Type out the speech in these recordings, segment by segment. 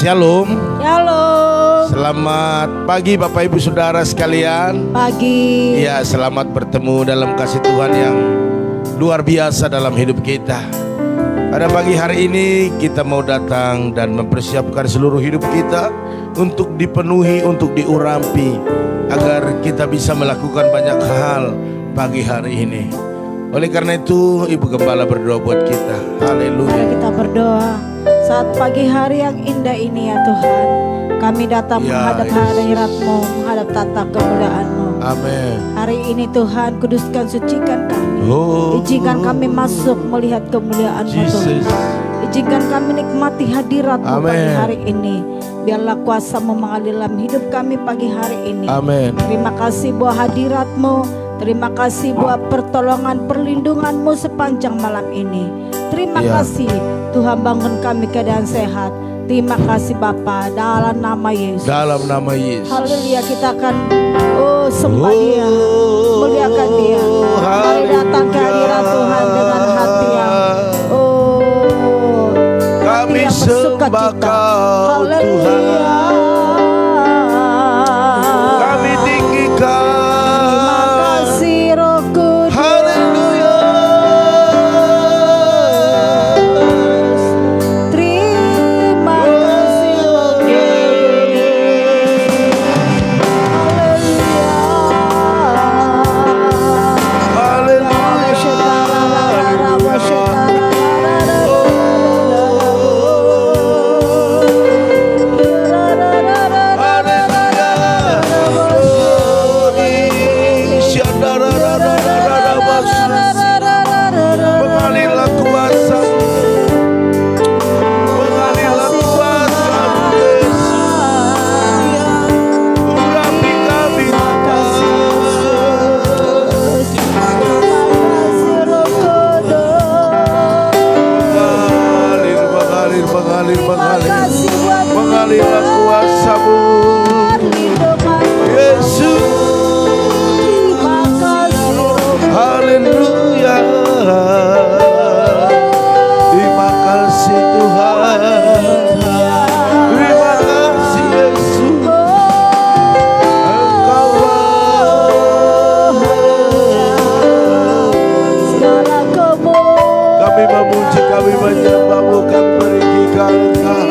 Shalom. Shalom. Selamat pagi Bapak Ibu Saudara sekalian. Pagi. Ya, selamat bertemu dalam kasih Tuhan yang luar biasa dalam hidup kita. Pada pagi hari ini kita mau datang dan mempersiapkan seluruh hidup kita untuk dipenuhi, untuk diurapi, agar kita bisa melakukan banyak hal pagi hari ini. Oleh karena itu Ibu Gembala berdoa buat kita. Haleluya. Mari kita berdoa saat pagi hari yang indah ini ya Tuhan. Kami datang menghadap hadirat-Mu, menghadap tata kemuliaan-Mu. Amin. Hari ini Tuhan, kuduskan, sucikan kami. Izinkan kami masuk melihat kemuliaan-Mu Tuhan. Izinkan kami nikmati hadirat-Mu pagi hari ini. Biarlah kuasa-Mu mengalir dalam hidup kami pagi hari ini. Amin. Terima kasih buat hadirat-Mu. Terima kasih buat pertolongan perlindungan-Mu sepanjang malam ini. Terima kasih Tuhan, bangun kami keadaan sehat. Terima kasih Bapa, dalam nama Yesus. Dalam nama Yesus. Haleluya, kita akan sembah Dia, muliakan Dia. Mari datang ke hadirat Tuhan dengan hati yang kami sembah Kau Tuhan. Kami tinggikan. Mengalirlah kuasa-Mu, Yesus. Haleluya. Terima kasih Tuhan. Terima kasih Yesus. Engkau kami memuji, kami menyembah-Mu, kami meninggikan Engkau.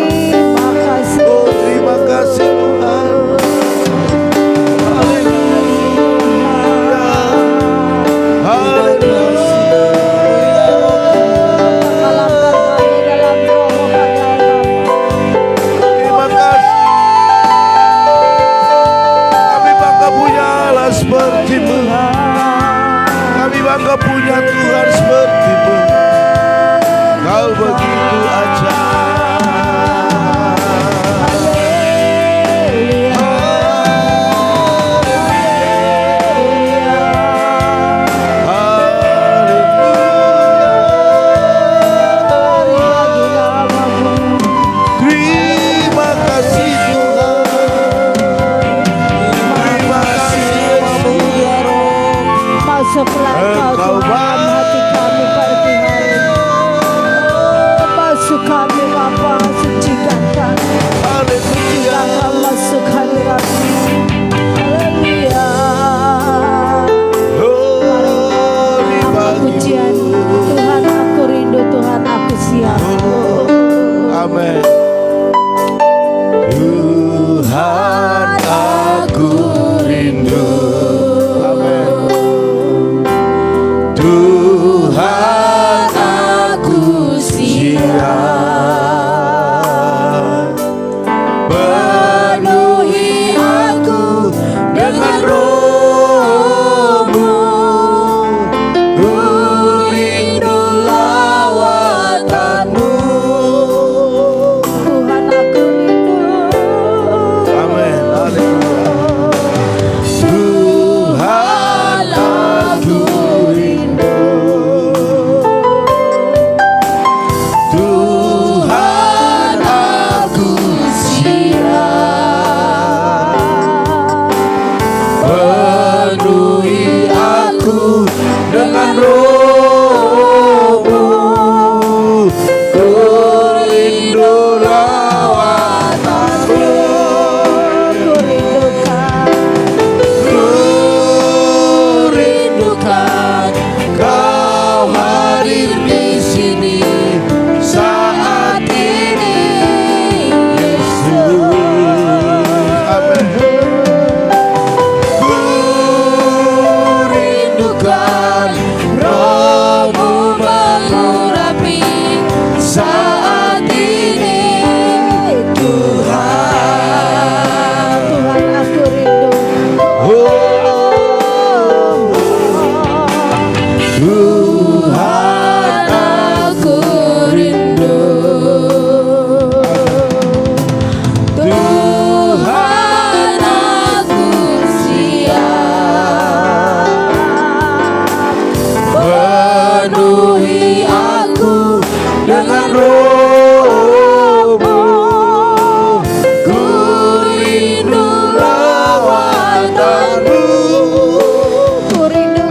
Terima kasih Tuhan. Haleluya. Haleluya. Terima kasih. Kami bangga punya Allah seperti-Mu. Kami bangga punya Tuhan seperti-Mu. Kau begitu ajaib. Engkau dalam hati kami pada hari ini. Masuk kami Bapa, sucikan kami. Sucikan kami, masuk hadirat-Mu. Haleluya. Apa pujian Tuhan, aku rindu, Tuhan aku siap. Amin. Tuhan aku rindu. Amin.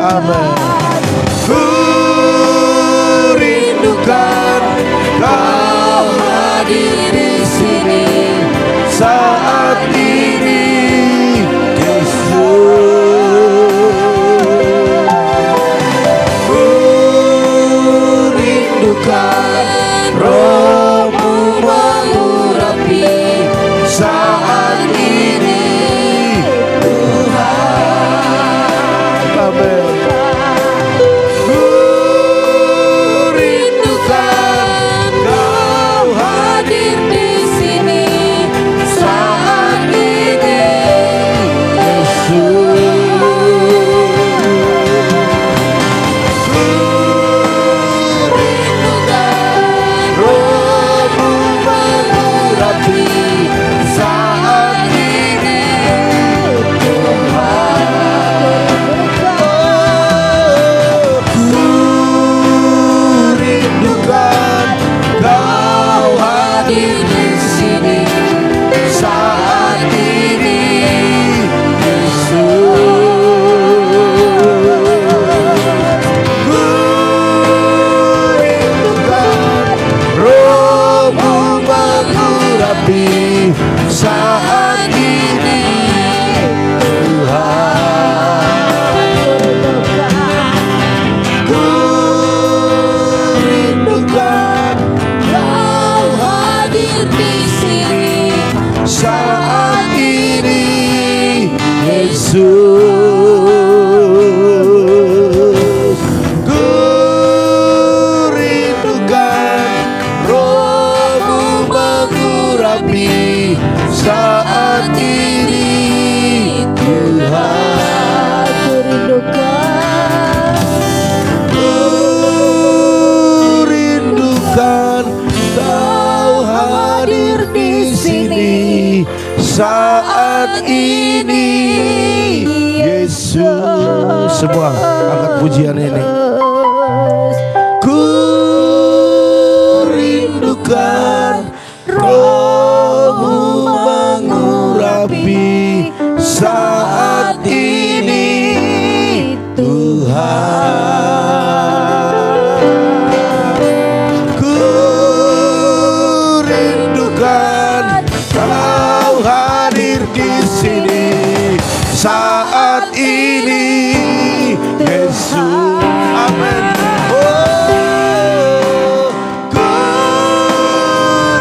Amin. Ku rindukan Kau hadir di sini saat ini, Yesus. Ku rindukan Roh-Mu mengurapi saat ini, Tuhan. Amin. Ku rindukan Kau hadir di sini saat ini, Yesus. Ku rindukan Roh-Mu mengurapi saat ini, ku rindukan Kau hadir di sini saat ini, Yesus. Ku rindukan Roh-Mu mengurapi saat ini, Tuhan. Ku rindukan Kau hadir di sini saat ini, Yesus. Ku rindukan Roh-Mu mengurapi saat ini, Tuhan. Ku rindukan Kau hadir di sini saat ini, Yesus. Semua angkat pujian ini. Ku rindukan Roh-Mu mengurapi saat ini, Tuhan. Ku rindukan Kau hadir di sini saat ini, Yesus. Amin. Oh, ku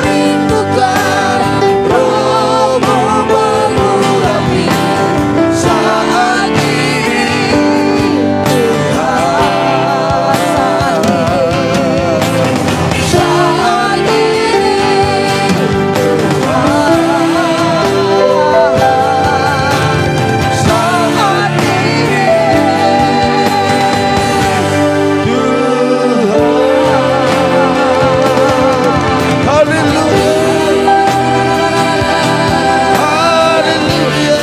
rindukan Roh-Mu mengurapi saat ini, Tuhan. Saat ini, saat ini, Tuhan. Haleluya. Haleluya.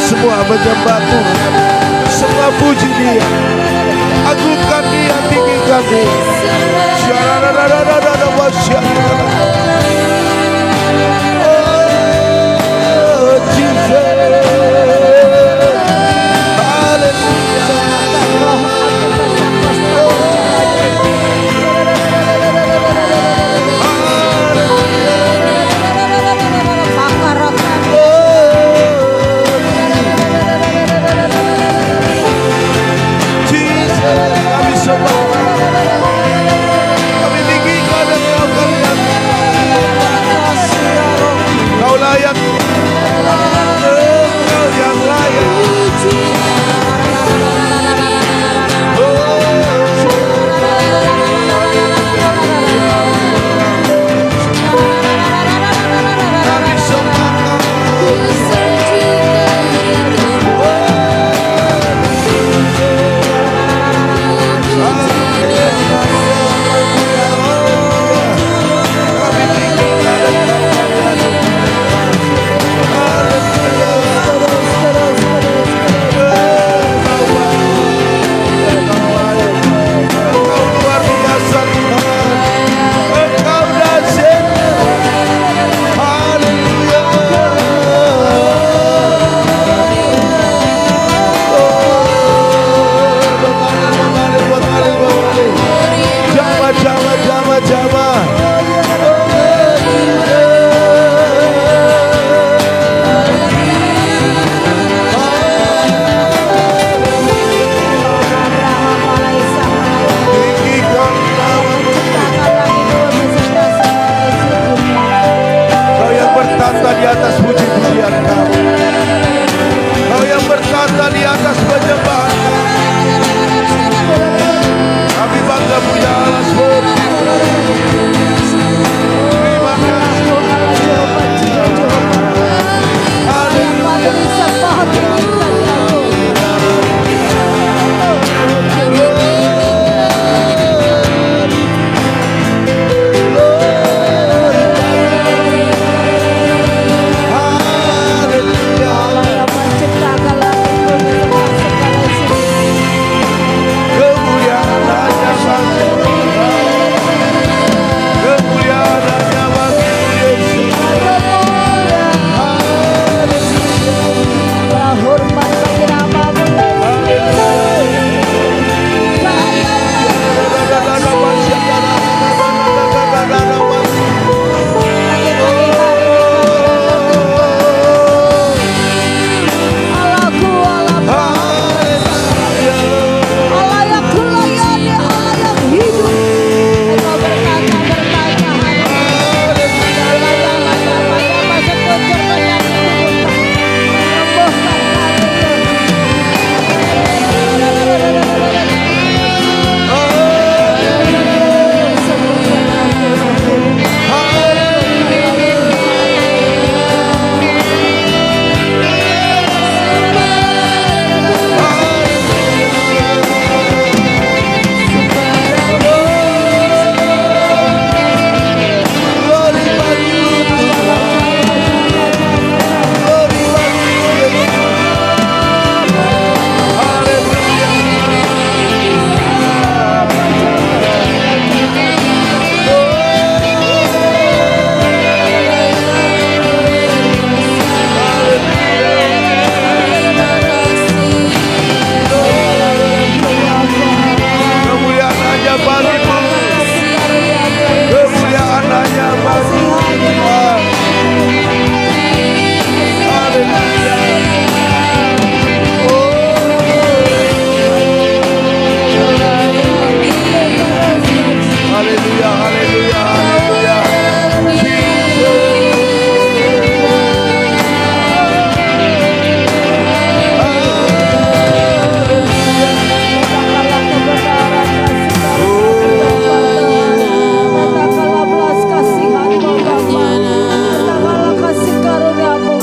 Semua menyembah Tuhan, semua puji Dia, agungkan Dia, tinggikan Dia. Oh, Jesus. Kami sembah, kami tinggikan dan Kau kalian.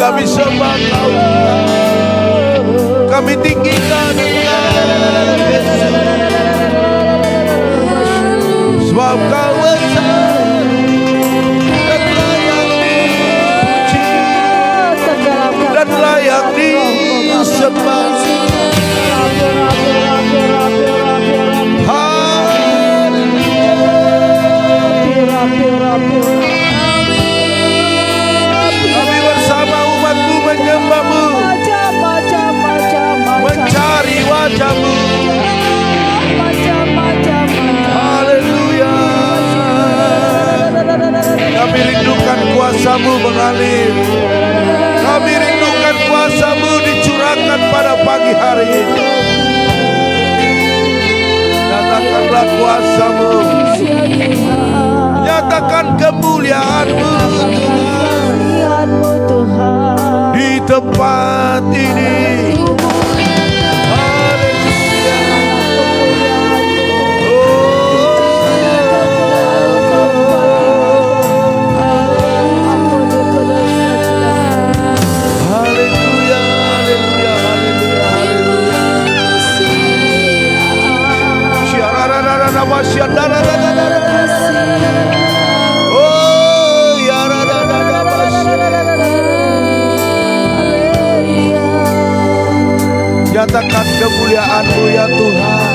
Kami sembah Kau, kami tinggikan Yesus, sebab Kau besar dan layak dipuji dan layak disembah. Kami bersama umat-Mu menyembah-Mu, mencari wajah-Mu. Haleluya. Kami rindukan kuasa-Mu mengalir. Kami rindukan kuasa-Mu dicurahkan pada pagi hari ini. Nyatakanlah kuasa-Mu, nyatakan kemuliaan-Mu di tempat ini. Haleluya. Haleluya, haleluya, haleluya, haleluya. Syiarararara masyiarararara. Oh, ya rararara masyiararara. Nyatakan kemuliaan-Mu ya Tuhan,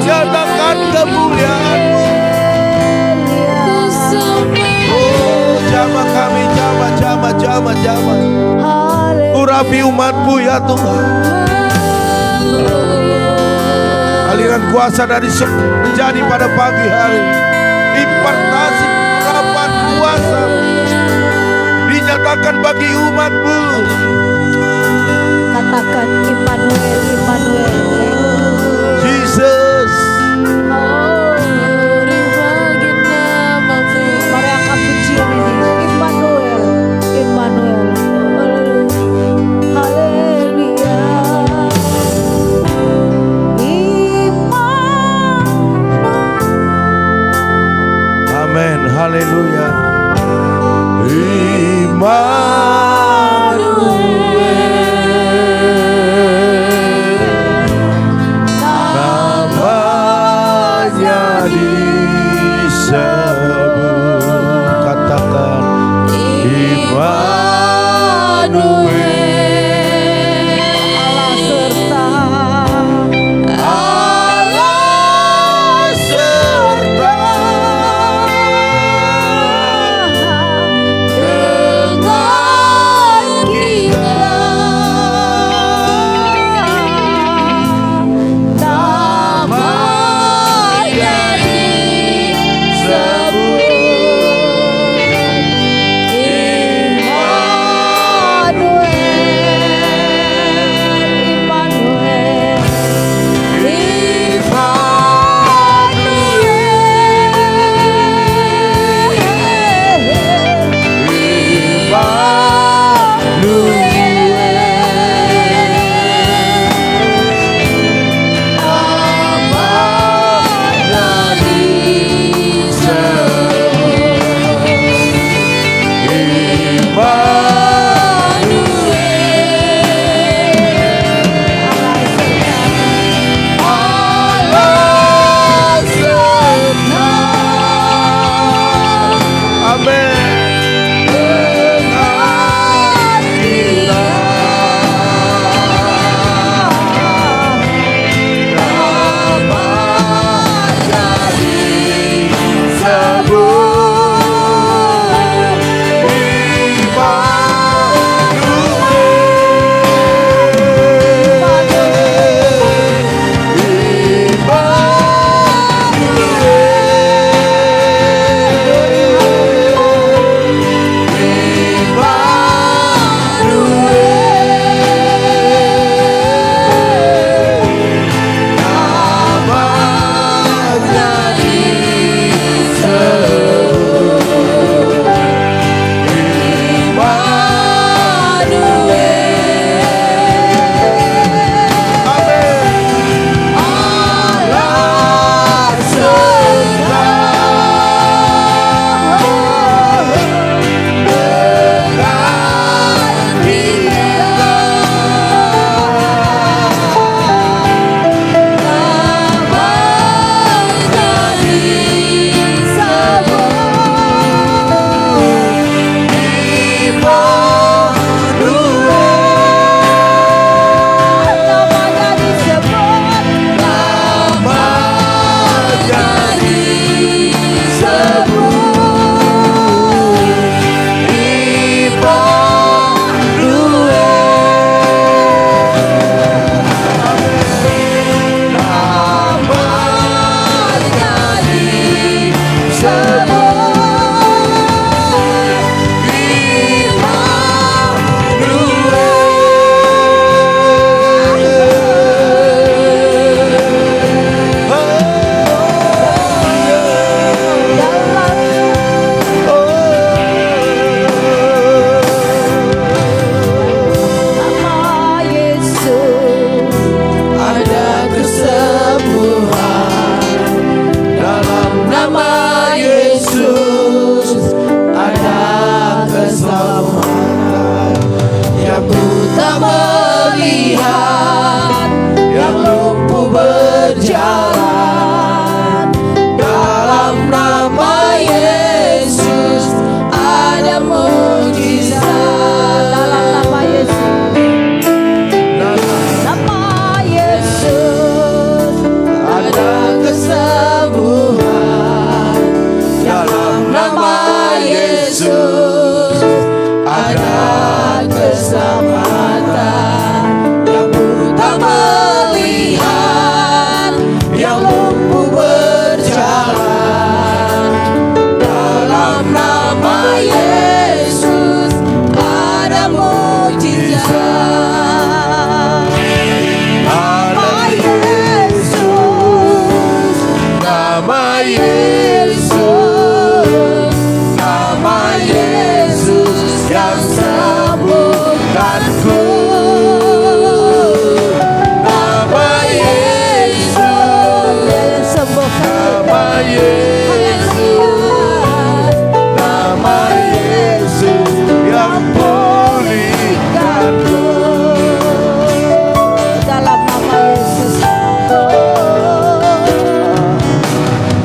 nyatakan kemuliaan-Mu. Oh, jamah kami, jamah. Urapi umat-Mu ya Tuhan. Aliran kuasa dari menjadi pada pagi hari, impartasi urapan kuasa dinyatakan bagi umat-Mu. Katakan Immanuel, Immanuel. Jesus. Mari angkat pujian ini. Immanuel, Immanuel. Haleluya. Amin. Haleluya. Namanya disebut. Katakan Immanuel. Allah serta dengan kita. Namanya disebut Immanuel. melihat, yang lumpuh berjalan. Dalam nama Yesus ada mujizat. Dalam nama Yesus, nama Yesus ada kesembuhan. Dalam nama Yesus ada keselamatan. Yang buta melihat, yang lumpuh berjalan. Dalam nama Yesus ada mujizat. Nama Yesus, nama Yesus, nama Yesus yang sembuhkanku. Nama Yesus yang sembuhkan. Nama Yesus, nama Yesus yang pulihkanku. Dalam nama Yesus,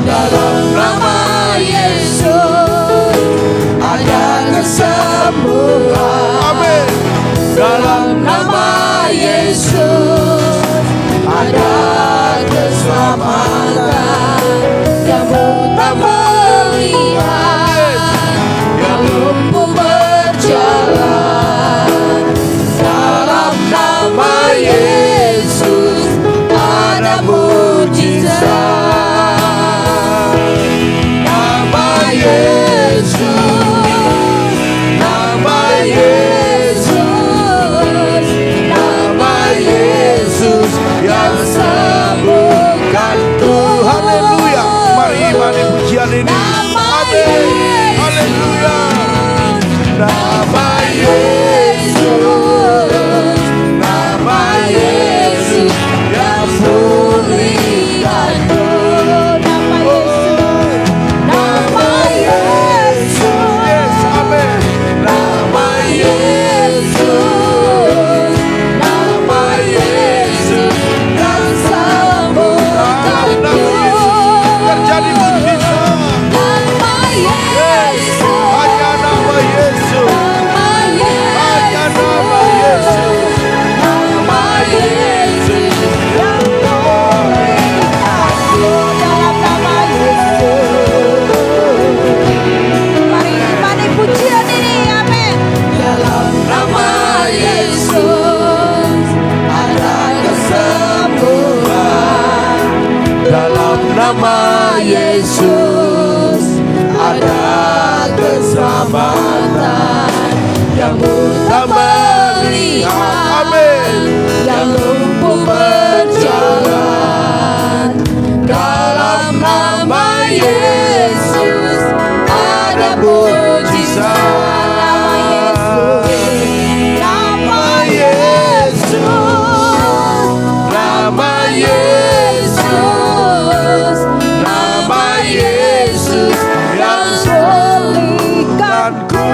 dalam nama Yesus ada kesembuhan. Amin. Dalam nama Yesus ada keselamatan. Yang buta melihat, yang lumpuh berjalan. Dalam nama Yesus ada mujizat. Nama Yesus, nama Yesus, nama Yesus yang sembuhkanku. Haleluya. Mari imani pujian ini. Amin. Haleluya. Nama Yesus, nama Yesus yang pulihkanku. Nama Yesus, nama Yesus, Yes, amin. nama Yesus, nama Yesus yang sembuhkanku. Terjadi mujizat. Nama Yesus, Hanya nama Yesus. nama Hanya Yesus, nama Yesus. nama Yesus yang pulihkanku. Dalam nama Yesus, mari imani pujian ini, amin. Dalam nama Yesus ada kesembuhan. Dalam nama Yesus ada keselamatan. Yang buta melihat, Amin. yang lumpuh berjalan. Dalam nama Yesus ada mujizat. Nama Yesus, nama Yesus, nama Yesus yang pulihkanku.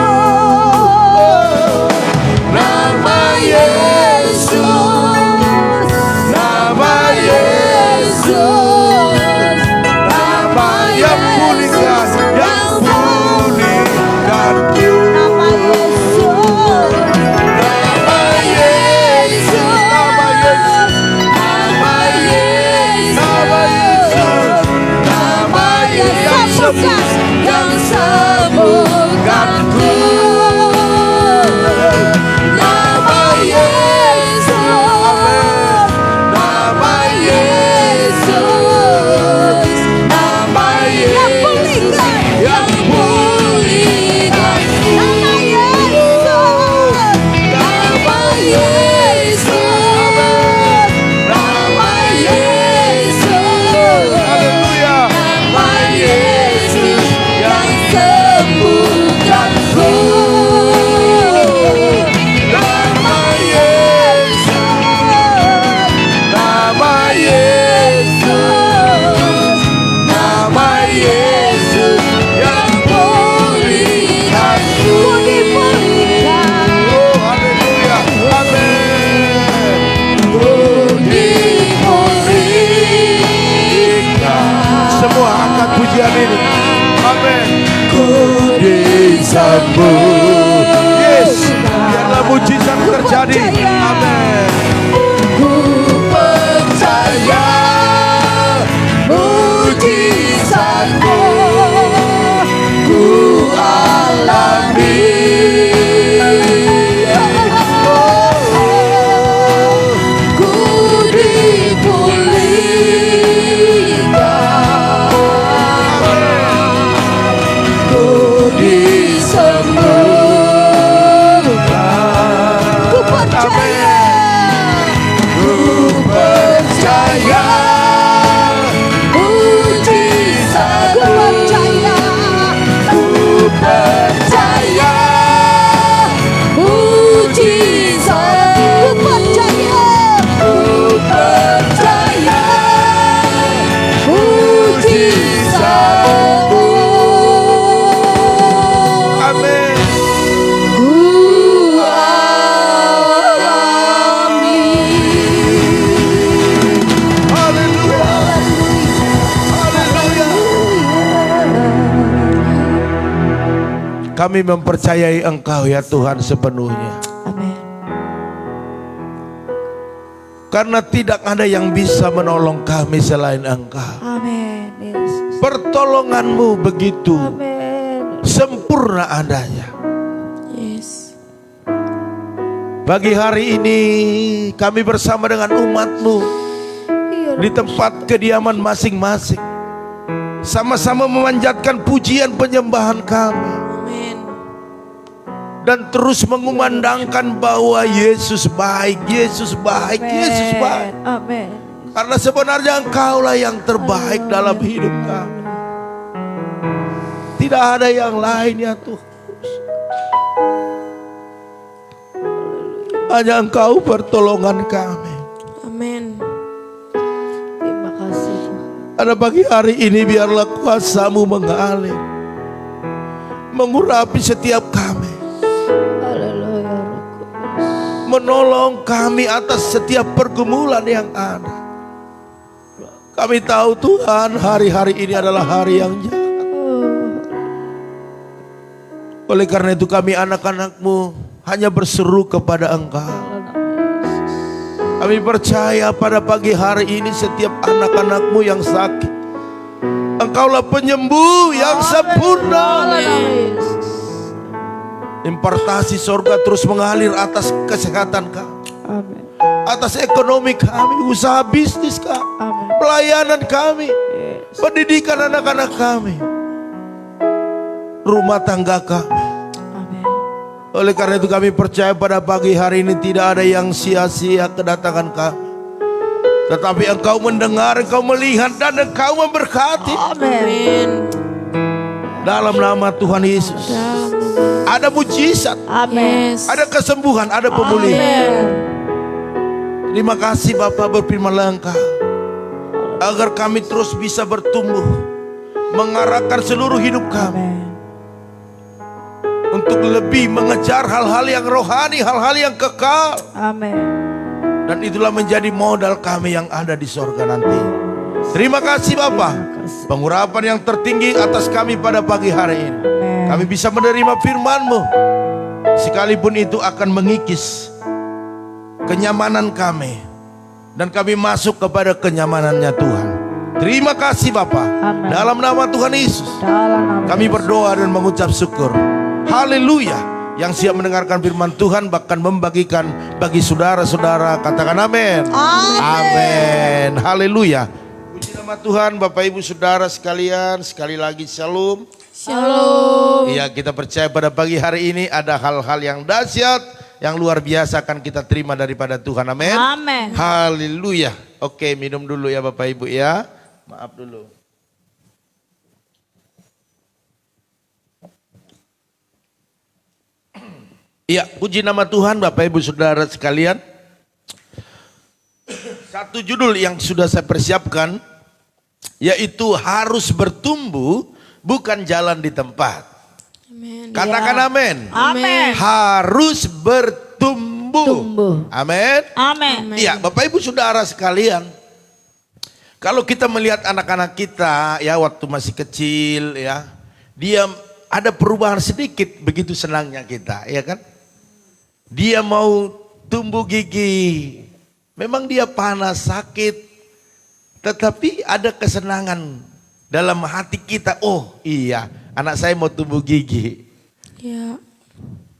terjadi. Amin. Ku percaya mujizatmu ku alami. Ku dipulihkan, ku disembuhkan. Ku percaya, ku percaya mujizat. Ku percaya, ku percaya mujizat. Ku percaya, ku percaya mujizat. Amin. Ku alami. Haleluya. Haleluya. Kami mempercayai Engkau ya Tuhan sepenuhnya. Amin. Karena tidak ada yang bisa menolong kami selain Engkau. Amin. Yesus. Pertolongan-Mu begitu Amin. sempurna adanya. Yes. Pagi hari ini kami bersama dengan umat-Mu Iya. di tempat kediaman masing-masing, sama-sama memanjatkan pujian penyembahan kami Amin. dan terus mengumandangkan bahwa Yesus baik, Yesus baik, Yesus baik. Amin. Karena sebenarnya Engkaulah yang terbaik dalam hidup kami. Tidak ada yang lain ya Tuhan. Hanya Engkau pertolongan kami. Amin. Terima kasih. Pada pagi hari ini biarlah kuasa-Mu mengalir, mengurapi setiap kami, Haleluya, Roh Kudus. menolong kami atas setiap pergumulan yang ada. Kami tahu Tuhan hari-hari ini adalah hari yang jahat. Oleh karena itu kami anak-anak-Mu hanya berseru kepada Engkau. Kami percaya pada pagi hari ini setiap anak-anak-Mu yang sakit, Engkaulah penyembuh yang sempurna. Impartasi sorga terus mengalir atas kesehatan kami, Amin. atas ekonomi kami, usaha bisnis kami, Amin. pelayanan kami, Yes. pendidikan anak-anak kami, rumah tangga kami. Amin. Oleh karena itu kami percaya pada pagi hari ini tidak ada yang sia-sia kedatangan kami, tetapi Engkau mendengar, Engkau melihat, dan Engkau memberkati. Amin. Dalam nama Tuhan Yesus ada mujizat, Amin. ada kesembuhan, ada pemulihan. Terima kasih Bapak, berfirmanlah Engkau agar kami terus bisa bertumbuh, mengarahkan seluruh hidup kami Amin. untuk lebih mengejar hal-hal yang rohani, hal-hal yang kekal. Amin. Dan itulah menjadi modal kami yang ada di sorga nanti. Terima kasih Bapak, pengurapan yang tertinggi atas kami pada pagi hari ini. Kami bisa menerima firman-Mu, sekalipun itu akan mengikis kenyamanan kami, dan kami masuk kepada kenyamanannya Tuhan. Terima kasih Bapak. Amin. Dalam nama Tuhan Yesus Dalam nama kami Yesus. berdoa dan mengucap syukur. Haleluya. Yang siap mendengarkan firman Tuhan bahkan membagikan bagi saudara-saudara, katakan amin. Amin. Haleluya. Puji nama Tuhan. Bapak Ibu Saudara sekalian, sekali lagi shalom. Shalom. Iya, kita percaya pada pagi hari ini ada hal-hal yang dahsyat, yang luar biasa akan kita terima daripada Tuhan. Amin. Amin. Haleluya. Oke, minum dulu ya Bapak Ibu ya. Maaf dulu. Iya, puji nama Tuhan Bapak Ibu Saudara sekalian. Satu judul yang sudah saya persiapkan yaitu harus bertumbuh, bukan jalan di tempat. Amin. Katakan amin. Amin. Harus bertumbuh. Tumbuh. Amin. Amin. Iya, Bapak Ibu Saudara sekalian, kalau kita melihat anak-anak kita ya waktu masih kecil ya, dia ada perubahan sedikit, begitu senangnya kita, ya kan? Dia mau tumbuh gigi. Memang dia panas, sakit, tetapi ada kesenangan dalam hati kita. Oh iya, anak saya mau tumbuh gigi. Ya.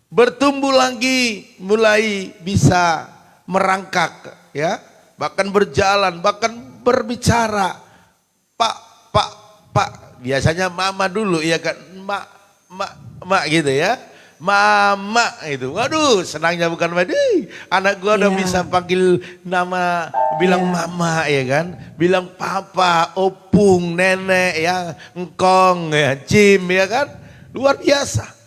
Bertumbuh lagi, mulai bisa merangkak, ya, bahkan berjalan, bahkan berbicara. Pak, biasanya mama dulu, ya kan, mak gitu ya. Mama itu, waduh senangnya bukan main. Anak gua udah bisa panggil nama, bilang mama ya kan, bilang papa, opung, nenek ya, engkong ya, Jim ya kan, luar biasa.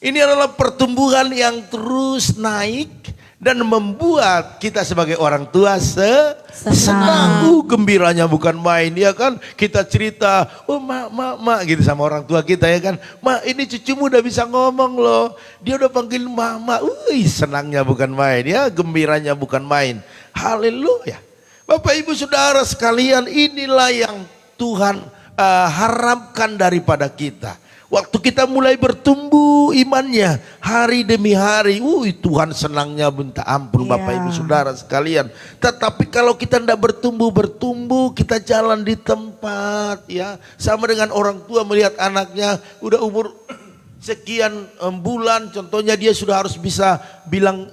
Ini adalah pertumbuhan yang terus naik dan membuat kita sebagai orang tua senang. Gembiranya bukan main ya kan. Kita cerita, oh mak gitu sama orang tua kita ya kan. Mak, ini cucumu udah bisa ngomong loh. Dia udah panggil mama. Senangnya bukan main ya, gembiranya bukan main. Haleluya. Bapak Ibu Saudara sekalian, inilah yang Tuhan harapkan daripada kita. Waktu kita mulai bertumbuh imannya hari demi hari, Tuhan senangnya minta ampun Bapak Ibu Saudara sekalian. Tetapi kalau kita tidak bertumbuh, kita jalan di tempat ya. Sama dengan orang tua melihat anaknya udah umur sekian bulan, contohnya dia sudah harus bisa bilang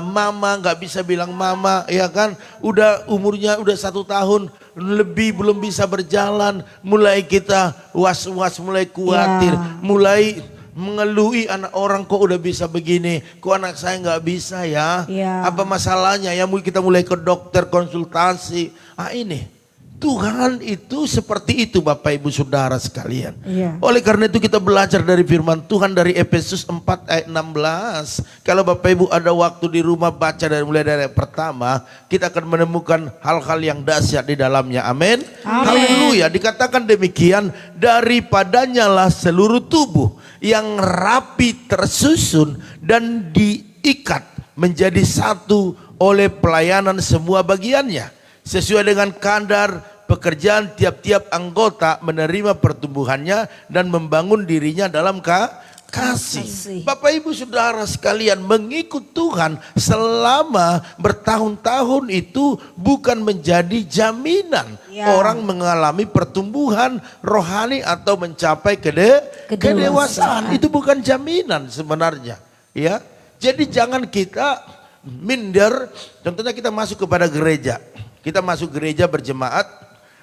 mama, nggak bisa bilang mama ya kan. Udah umurnya udah 1 tahun lebih belum bisa berjalan, mulai kita was-was, mulai khawatir, mulai mengeluhi anak orang, kok udah bisa begini, kok anak saya nggak bisa ya, apa masalahnya ya, kita mulai ke dokter konsultasi. Ini Tuhan itu seperti itu Bapak Ibu Saudara sekalian. Oleh karena itu kita belajar dari firman Tuhan dari Efesus 4 ayat 16. Kalau Bapak Ibu ada waktu di rumah baca mulai dari ayat pertama, kita akan menemukan hal-hal yang dahsyat di dalamnya. Amin. Haleluya. Dikatakan demikian, daripadanya lah seluruh tubuh yang rapi tersusun dan diikat menjadi satu oleh pelayanan semua bagiannya, sesuai dengan kadar pekerjaan tiap-tiap anggota menerima pertumbuhannya dan membangun dirinya dalam kasih. Bapak Ibu Saudara sekalian, mengikut Tuhan selama bertahun-tahun itu bukan menjadi jaminan orang mengalami pertumbuhan rohani atau mencapai kedewasaan. Itu bukan jaminan sebenarnya. Ya, jadi jangan kita minder. Contohnya kita masuk kepada gereja. Kita masuk gereja berjemaat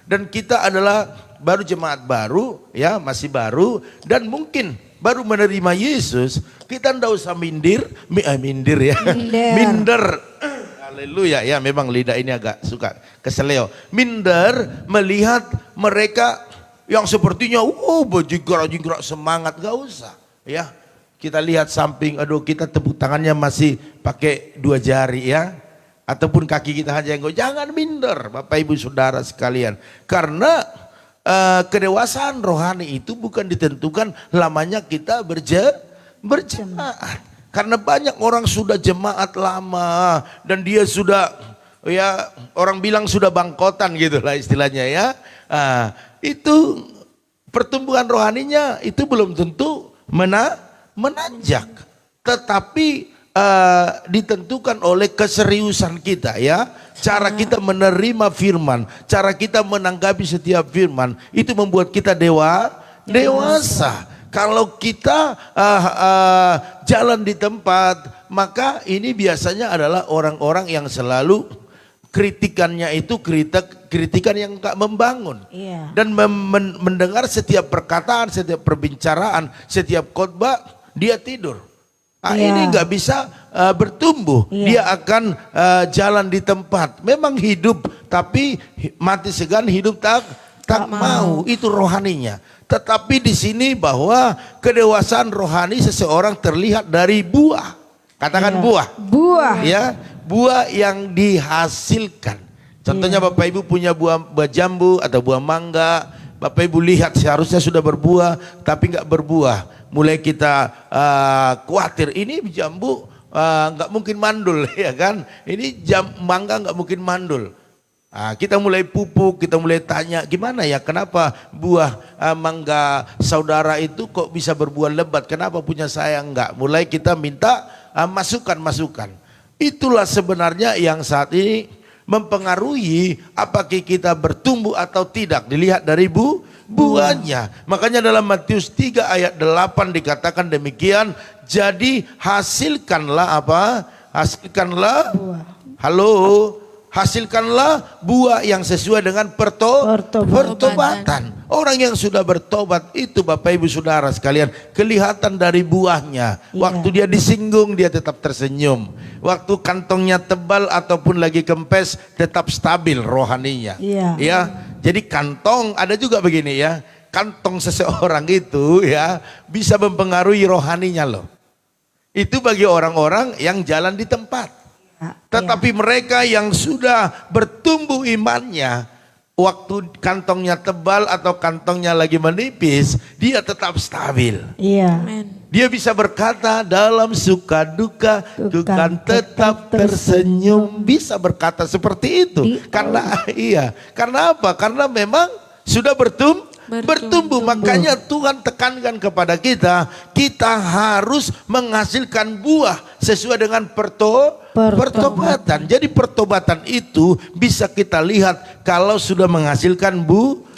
dan kita adalah baru jemaat baru ya, masih baru dan mungkin baru menerima Yesus. Kita tidak usah minder ya. Minder. Haleluya ya, memang lidah ini agak suka keseleo. Minder melihat mereka yang sepertinya berjingkrak semangat, gak usah ya. Kita lihat samping, aduh kita tepuk tangannya masih pakai 2 jari ya. Ataupun kaki kita hanya yang jangan minder Bapak Ibu Saudara sekalian. Karena kedewasaan rohani itu bukan ditentukan lamanya kita berjemaat. Karena banyak orang sudah jemaat lama dan dia sudah ya, orang bilang sudah bangkotan gitu lah istilahnya ya. Itu pertumbuhan rohaninya itu belum tentu menanjak. Tetapi ditentukan oleh keseriusan kita ya, cara kita menerima firman, cara kita menanggapi setiap firman itu membuat kita dewasa. Kalau kita jalan di tempat, maka ini biasanya adalah orang-orang yang selalu kritikannya itu kritikan yang gak membangun dan mendengar setiap perkataan, setiap perbincangan, setiap khotbah dia tidur. Ini nggak bisa bertumbuh, dia akan jalan di tempat. Memang hidup, tapi mati segan, hidup tak mau. Itu rohaninya. Tetapi di sini bahwa kedewasaan rohani seseorang terlihat dari buah. Katakan buah. Ya, buah yang dihasilkan. Contohnya Bapak Ibu punya buah jambu atau buah mangga. Bapak Ibu lihat seharusnya sudah berbuah, tapi nggak berbuah. Mulai kita khawatir, ini jambu nggak mungkin mandul ya kan, ini mangga nggak mungkin mandul. Kita mulai pupuk, kita mulai tanya gimana ya, kenapa buah mangga saudara itu kok bisa berbuah lebat, kenapa punya saya enggak. Mulai kita minta masukan. Itulah sebenarnya yang saat ini mempengaruhi apakah kita bertumbuh atau tidak. Dilihat dari buahnya. Makanya dalam Matius 3 ayat 8 dikatakan demikian. Jadi hasilkanlah apa? Hasilkanlah Buah. halo, hasilkanlah buah yang sesuai dengan pertobatan. Orang yang sudah bertobat itu Bapak Ibu Saudara sekalian kelihatan dari buahnya. Iya. Waktu dia disinggung dia tetap tersenyum. Waktu kantongnya tebal ataupun lagi kempes tetap stabil rohaninya. Iya. Ya, jadi kantong ada juga begini ya. Kantong seseorang itu ya bisa mempengaruhi rohaninya loh. Itu bagi orang-orang yang jalan di tempat. Tetapi mereka yang sudah bertumbuh imannya, waktu kantongnya tebal atau kantongnya lagi menipis, dia tetap stabil. Iya. Dia bisa berkata dalam suka duka, ku kan tetap tersenyum. Bisa berkata seperti itu. Karena karena apa? Karena memang sudah bertumbuh. Makanya Tuhan tekankan kepada kita, kita harus menghasilkan buah sesuai dengan pertobatan. Jadi pertobatan itu bisa kita lihat kalau sudah menghasilkan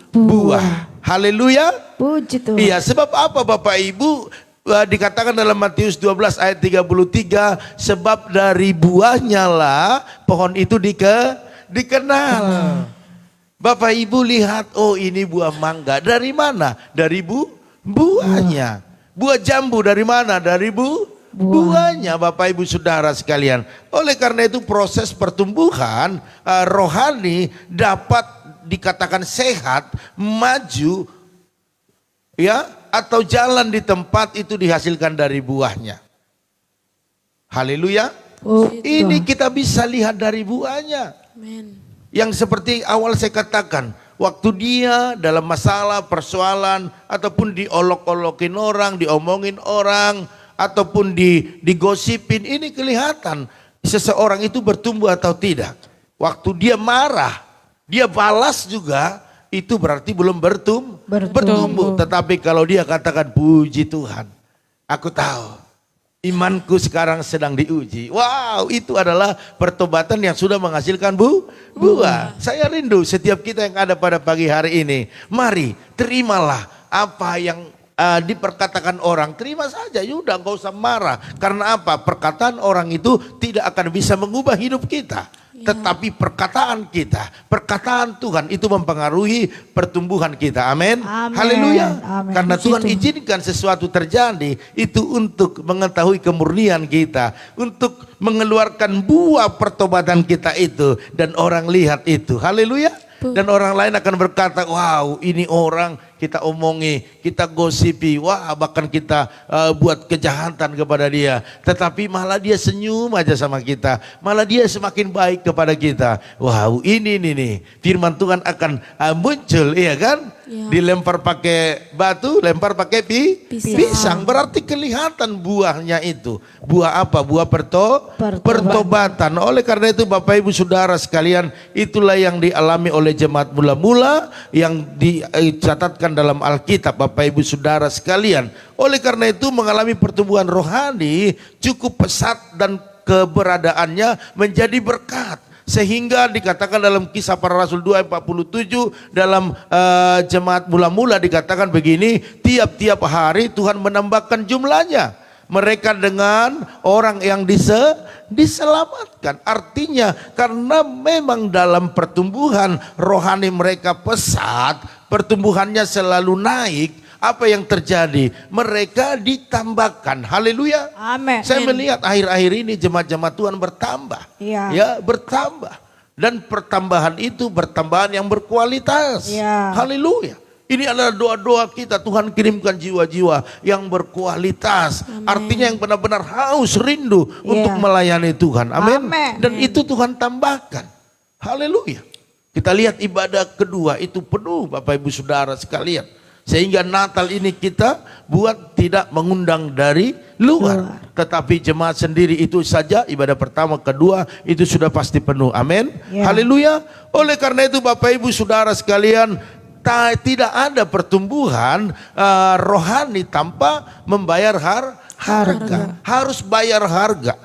buah. Haleluya. Puji Tuhan. Iya, sebab apa Bapak Ibu? Dikatakan dalam Matius 12 ayat 33, sebab dari buahnya lah pohon itu dikenal. Bapak Ibu lihat, oh ini buah mangga. Dari mana? Dari buahnya. Buah jambu dari mana? Dari buahnya Bapak Ibu Saudara sekalian. Oleh karena itu proses pertumbuhan rohani dapat dikatakan sehat, maju ya, atau jalan di tempat itu dihasilkan dari buahnya. Haleluya. Ini kita bisa lihat dari buahnya. Amen. Yang seperti awal saya katakan, waktu dia dalam masalah, persoalan, ataupun diolok-olokin orang, diomongin orang, ataupun digosipin, ini kelihatan seseorang itu bertumbuh atau tidak. Waktu dia marah, dia balas juga, itu berarti belum bertumbuh. Tetapi kalau dia katakan, puji Tuhan, aku tahu imanku sekarang sedang diuji. Wow, itu adalah pertobatan yang sudah menghasilkan buah. Saya rindu setiap kita yang ada pada pagi hari ini. Mari terimalah apa yang diperkatakan orang. Terima saja, yaudah gak usah marah. Karena apa? Perkataan orang itu tidak akan bisa mengubah hidup kita. Tetapi perkataan kita, perkataan Tuhan itu mempengaruhi pertumbuhan kita. Amin. Haleluya. Karena Tuhan izinkan sesuatu terjadi itu untuk mengetahui kemurnian kita, untuk mengeluarkan buah pertobatan kita itu, dan orang lihat itu. Haleluya. Dan orang lain akan berkata, wow, ini orang kita omongi, kita gosipi, wah bahkan kita buat kejahatan kepada dia. Tetapi malah dia senyum aja sama kita, malah dia semakin baik kepada kita. Wow, ini nih firman Tuhan akan muncul, iya kan? Ya. Dilempar pakai batu, lempar pakai pisang. Berarti kelihatan buahnya itu. Buah apa? Buah pertobatan. Oleh karena itu Bapak Ibu Saudara sekalian, itulah yang dialami oleh jemaat mula-mula yang dicatatkan dalam Alkitab Bapak Ibu Saudara sekalian. Oleh karena itu mengalami pertumbuhan rohani cukup pesat dan keberadaannya menjadi berkat. Sehingga dikatakan dalam Kisah Para Rasul 2:47 dalam jemaat mula-mula dikatakan begini, tiap-tiap hari Tuhan menambahkan jumlahnya. Mereka dengan orang yang diselamatkan. Artinya karena memang dalam pertumbuhan rohani mereka pesat, pertumbuhannya selalu naik. Apa yang terjadi? Mereka ditambahkan. Haleluya. Amin. Saya melihat akhir-akhir ini jemaat-jemaat Tuhan bertambah. Ya, bertambah. Dan pertambahan itu pertambahan yang berkualitas. Ya. Haleluya. Ini adalah doa-doa kita, Tuhan kirimkan jiwa-jiwa yang berkualitas. Amen. Artinya yang benar-benar haus, rindu untuk melayani Tuhan. Amin. Dan itu Tuhan tambahkan. Haleluya. Kita lihat ibadah kedua itu penuh Bapak Ibu Saudara sekalian. Sehingga Natal ini kita buat tidak mengundang dari luar. Tetapi jemaat sendiri itu saja ibadah pertama, kedua itu sudah pasti penuh. Amin. Haleluya. Oleh karena itu Bapak Ibu Saudara sekalian, tidak ada pertumbuhan rohani tanpa membayar harga. Harus bayar harga.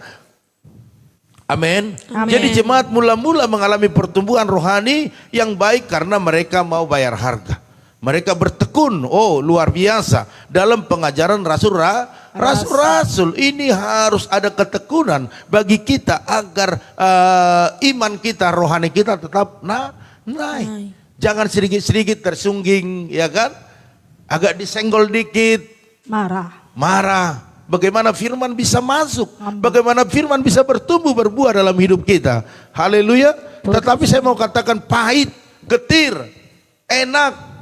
Amin. Amin. Jadi jemaat mula-mula mengalami pertumbuhan rohani yang baik karena mereka mau bayar harga. Mereka bertekun, oh luar biasa, dalam pengajaran rasul-rasul. Ini harus ada ketekunan bagi kita agar iman kita, rohani kita tetap naik. Jangan sedikit-sedikit tersungging, ya kan? Agak disenggol dikit, marah. Bagaimana firman bisa masuk? Bagaimana firman bisa bertumbuh berbuah dalam hidup kita? Haleluya. Tetapi saya mau katakan pahit, getir, enak.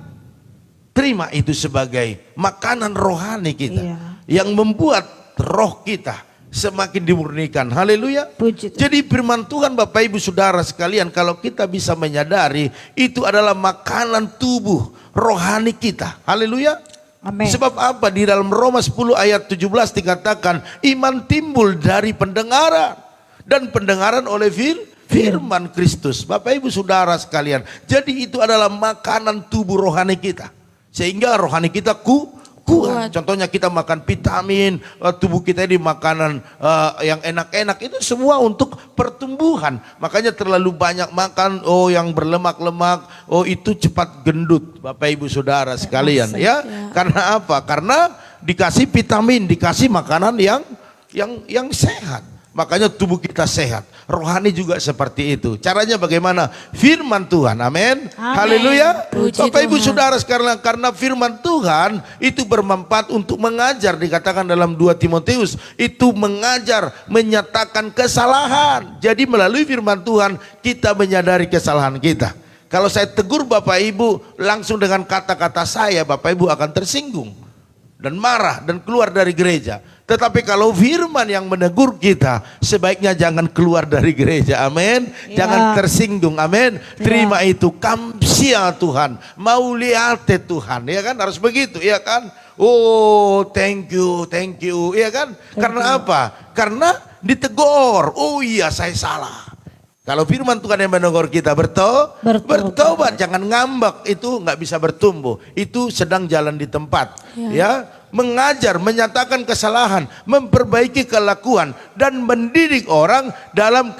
Terima itu sebagai makanan rohani kita yang membuat roh kita semakin dimurnikan. Haleluya. Jadi firman Tuhan Bapak Ibu Saudara sekalian, kalau kita bisa menyadari itu adalah makanan tubuh rohani kita. Haleluya. Amen. Sebab apa? Di dalam Roma 10 ayat 17 dikatakan iman timbul dari pendengaran dan pendengaran oleh firman Kristus. Bapak Ibu Saudara sekalian, jadi itu adalah makanan tubuh rohani kita sehingga rohani kita kuat. Contohnya kita makan vitamin, tubuh kita ini makanan yang enak-enak, itu semua untuk pertumbuhan. Makanya terlalu banyak makan yang berlemak-lemak, itu cepat gendut Bapak Ibu Saudara sekalian ya. Karena apa? Karena dikasih vitamin, dikasih makanan yang sehat. Makanya tubuh kita sehat. Rohani juga seperti itu. Caranya bagaimana? Firman Tuhan. Amin. Haleluya. Bapak Ibu Saudara sekalian, karena firman Tuhan itu bermanfaat untuk mengajar. Dikatakan dalam 2 Timotius, itu mengajar, menyatakan kesalahan. Jadi melalui firman Tuhan kita menyadari kesalahan kita. Kalau saya tegur Bapak Ibu langsung dengan kata-kata saya, Bapak Ibu akan tersinggung dan marah dan keluar dari gereja. Tetapi kalau firman yang menegur kita, sebaiknya jangan keluar dari gereja. Amin. Jangan tersinggung. Amin. Terima itu. Kamsia Tuhan. Mau lihat Tuhan. Ya kan? Harus begitu. Ya kan? Oh, thank you. Ya kan? Karena apa? Karena ditegur. Oh iya, saya salah. Kalau firman Tuhan yang menegur kita bertobat, jangan ngambek, itu nggak bisa bertumbuh. Itu sedang jalan di tempat. Ya, mengajar, menyatakan kesalahan, memperbaiki kelakuan dan mendidik orang dalam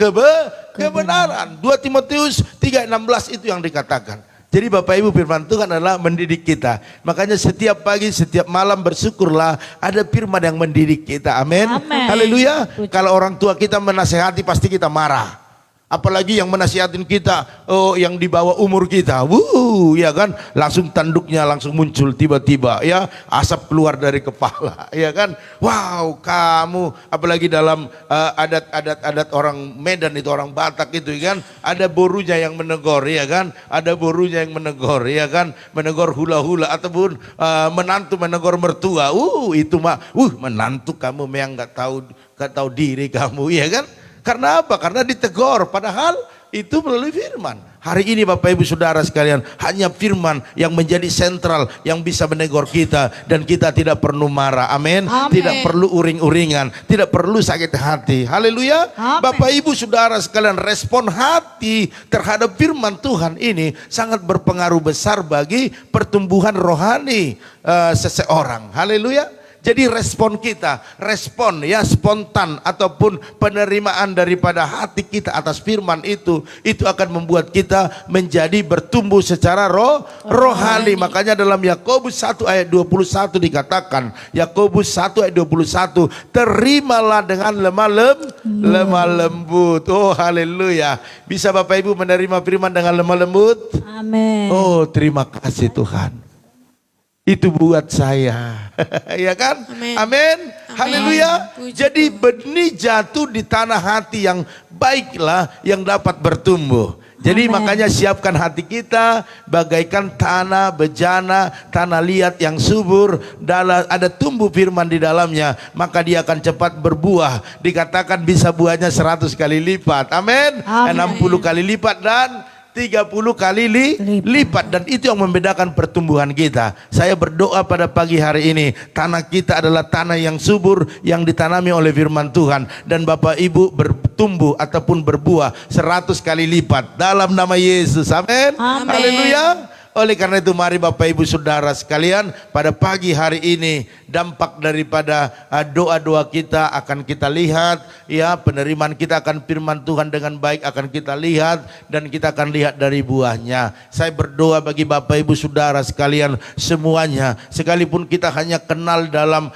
kebenaran. 2 Timotius 3:16 itu yang dikatakan. Jadi Bapak Ibu, firman Tuhan adalah mendidik kita. Makanya setiap pagi, setiap malam bersyukurlah ada firman yang mendidik kita. Amin. Haleluya. Kalau orang tua kita menasehati pasti kita marah. Apalagi yang menasihatin kita, yang di bawah umur kita, ya kan, langsung tanduknya langsung muncul tiba-tiba, ya, asap keluar dari kepala, ya kan, wow, kamu, apalagi dalam adat orang Medan itu, orang Batak itu, kan, ada borunya yang menegur, ya kan, ada borunya yang menegur, ya kan, menegur hula-hula ataupun menantu menegur mertua, itu mah, menantu kamu memang nggak tahu diri kamu, ya kan. Karena apa? Karena ditegur, padahal itu melalui firman. Hari ini Bapak Ibu Saudara sekalian, hanya firman yang menjadi sentral yang bisa menegur kita dan kita tidak perlu marah. Amin. Tidak perlu uring-uringan, tidak perlu sakit hati. Haleluya. Bapak Ibu Saudara sekalian, respon hati terhadap firman Tuhan ini sangat berpengaruh besar bagi pertumbuhan rohani seseorang. Haleluya. Jadi respon kita, spontan ataupun penerimaan daripada hati kita atas firman itu akan membuat kita menjadi bertumbuh secara rohani. Makanya dalam Yakobus 1 ayat 21 dikatakan, Yakobus 1 ayat 21, terimalah dengan lemah lembut. Oh haleluya. Bisa Bapak Ibu menerima firman dengan lemah lembut? Amin. Oh terima kasih Tuhan. Itu buat saya. Ya kan? Amin. Haleluya. Jadi benih jatuh di tanah hati yang baiklah yang dapat bertumbuh. Jadi makanya siapkan hati kita bagaikan tanah bejana, tanah liat yang subur, ada tumbuh firman di dalamnya, maka dia akan cepat berbuah. Dikatakan bisa buahnya 100 kali lipat. Amin. 60 kali lipat dan 30 kali lipat, dan itu yang membedakan pertumbuhan kita. Saya berdoa pada pagi hari ini, tanah kita adalah tanah yang subur yang ditanami oleh firman Tuhan, dan Bapak Ibu bertumbuh ataupun berbuah 100 kali lipat dalam nama Yesus. Amin. Haleluya. Oleh karena itu mari Bapak Ibu Saudara sekalian, pada pagi hari ini dampak daripada doa-doa kita akan kita lihat, ya, penerimaan kita akan firman Tuhan dengan baik akan kita lihat, dan kita akan lihat dari buahnya. Saya berdoa bagi Bapak Ibu Saudara sekalian semuanya, sekalipun kita hanya kenal dalam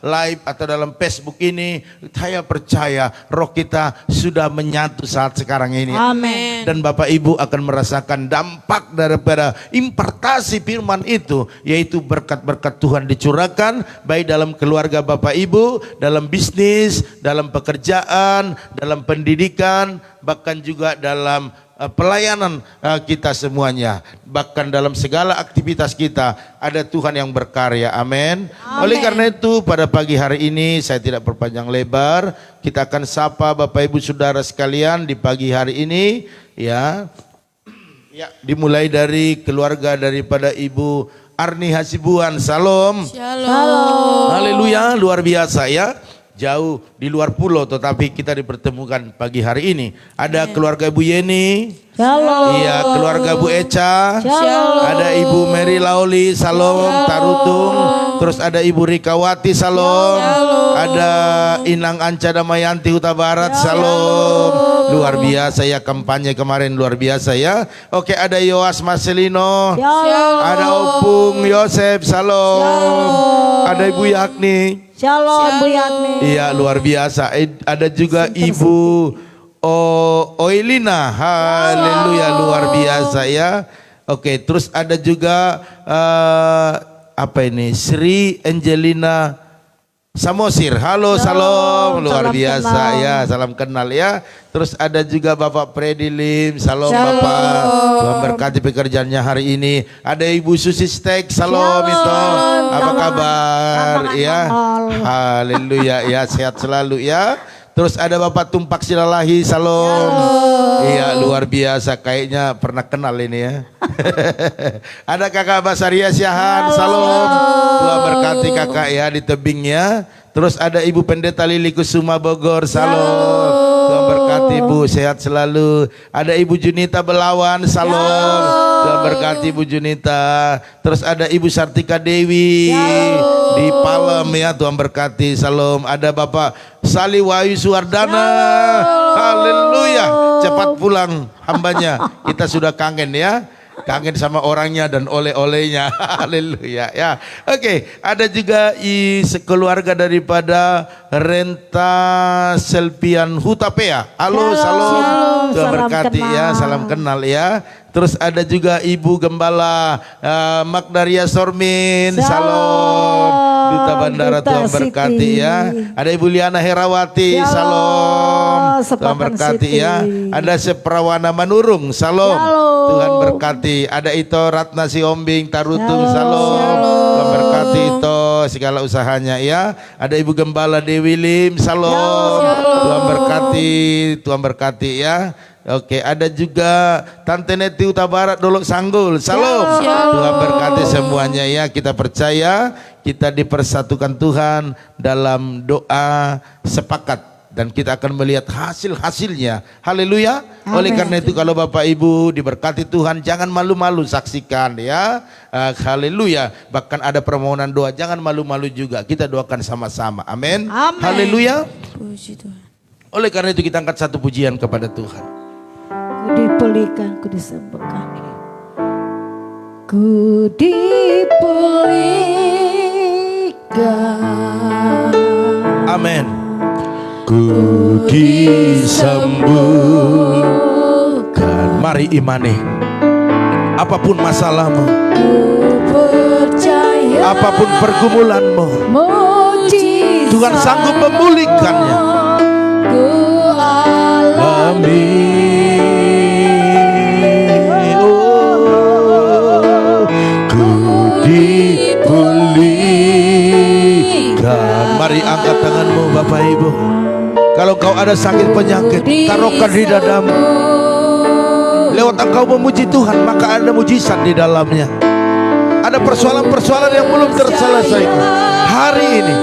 live atau dalam Facebook ini, saya percaya roh kita sudah menyatu saat sekarang ini. Amin. Dan Bapak Ibu akan merasakan dampak daripada impartasi firman itu, yaitu berkat-berkat Tuhan dicurahkan baik dalam keluarga Bapak Ibu, dalam bisnis, dalam pekerjaan, dalam pendidikan, bahkan juga dalam pelayanan kita semuanya, bahkan dalam segala aktivitas kita ada Tuhan yang berkarya. Amin. Oleh karena itu pada pagi hari ini saya tidak berpanjang lebar, kita akan sapa Bapak Ibu Saudara sekalian di pagi hari ini, ya. Ya, dimulai dari keluarga daripada Ibu Arni Hasibuan. Salam. Shalom. Haleluya, luar biasa ya. Jauh di luar pulau tetapi kita dipertemukan pagi hari ini. Ada keluarga Ibu Yeni. Shalom. Iya, keluarga Bu Eca. Shalom. Ada Ibu Mary Lauli, salam, Tarutung. Terus ada Ibu Rikawati, salam. Ada Inang Anca Damayanti Huta Barat, salam. Luar biasa ya, kampanye kemarin luar biasa ya. Oke, ada Yoas Marcelino. Shalom. Ada Opung Yosef, salam. Ada Ibu Yakni. Shalom Bu Yatni. Iya, luar biasa. Ada juga Ibu Oilina. Haleluya, luar biasa ya. Oke, terus ada juga apa ini? Sri Angelina Samosir. Halo, salam. Luar salam biasa kenal. ya, salam kenal ya. Terus ada juga Bapak Freddy Lim. Salam Shalom. Bapak. Tuhan berkati pekerjaannya hari ini. Ada Ibu Susi Stek. Salam itu. Apa kabar? Ya. Haleluya ya, sehat selalu ya. Terus ada Bapak Tumpak Silalahi, salam. Iya, luar biasa, kayaknya pernah kenal ini ya. Ada Kakak Basaria Syahan, salam. Tuhan berkati Kakak ya di tebingnya. Terus ada Ibu Pendeta Lili Kusuma Bogor, salam. Tuhan berkati Bu, sehat selalu. Ada Ibu Junita Belawan, salam. Tuhan berkati Ibu Junita. Terus ada Ibu Sartika Dewi di Palem ya, Tuhan berkati, salam. Ada Bapak Sali Wahyu Suwardana, haleluya, cepat pulang hambanya, kita sudah kangen ya, kangen sama orangnya dan oleh-olehnya, haleluya ya. Oke, ada juga sekeluarga daripada Renta Selpian Hutapea. Halo, salam. Tuhan berkati ya, salam kenal ya. Terus ada juga Ibu Gembala Magdaria Sormin, salam. Duta Bandara, Tuhan berkati ya. Ada Ibu Liana Herawati, salam. Tuhan berkati ya. Ada Seprawana Manurung, salam. Tuhan berkati. Ada Ito Ratna Siombing Tarutung, salam. Tuhan berkati Ito segala usahanya ya. Ada Ibu Gembala Dewi Lim, salam. Tuhan berkati, Tuhan berkati ya. Oke, ada juga Tante Neti Huta Barat Dolok Sanggul, salam. Tuhan berkati semuanya ya. Kita percaya kita dipersatukan Tuhan dalam doa sepakat dan kita akan melihat hasil-hasilnya. Haleluya. Oleh karena itu kalau Bapak Ibu diberkati Tuhan, jangan malu-malu, saksikan ya. Haleluya. Bahkan ada permohonan doa, jangan malu-malu juga. Kita doakan sama-sama. Amin. Haleluya. Puji Tuhan. Oleh karena itu kita angkat satu pujian kepada Tuhan. Ku dipulihkan, ku disembuhkan. Ku dipulihkan. Amin. Ku disembuhkan. Mari imani. Apapun masalahmu, Ku percaya, apapun pergumulanmu, mujizat Tuhan sanggup memulihkannya. Ku alami. Dipulihkan. Mari angkat tanganmu Bapak Ibu. Kalau kau ada sakit penyakit, taruhkan di dadamu. Lewat engkau memuji Tuhan, maka ada mujizat di dalamnya. Ada persoalan-persoalan yang belum terselesaikan. Hari ini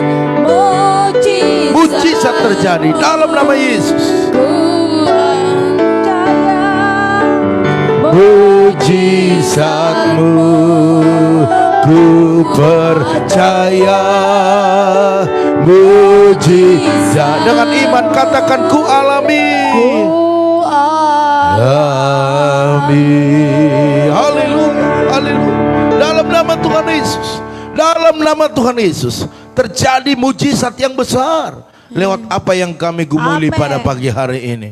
mujizat terjadi dalam nama Yesus. mujizat-Mu. Ku percaya mujizat. Dengan iman katakan ku alami. Amin. Haleluya, haleluya. Dalam nama Tuhan Yesus, dalam nama Tuhan Yesus, terjadi mujizat yang besar lewat apa yang kami gumuli pada pagi hari ini.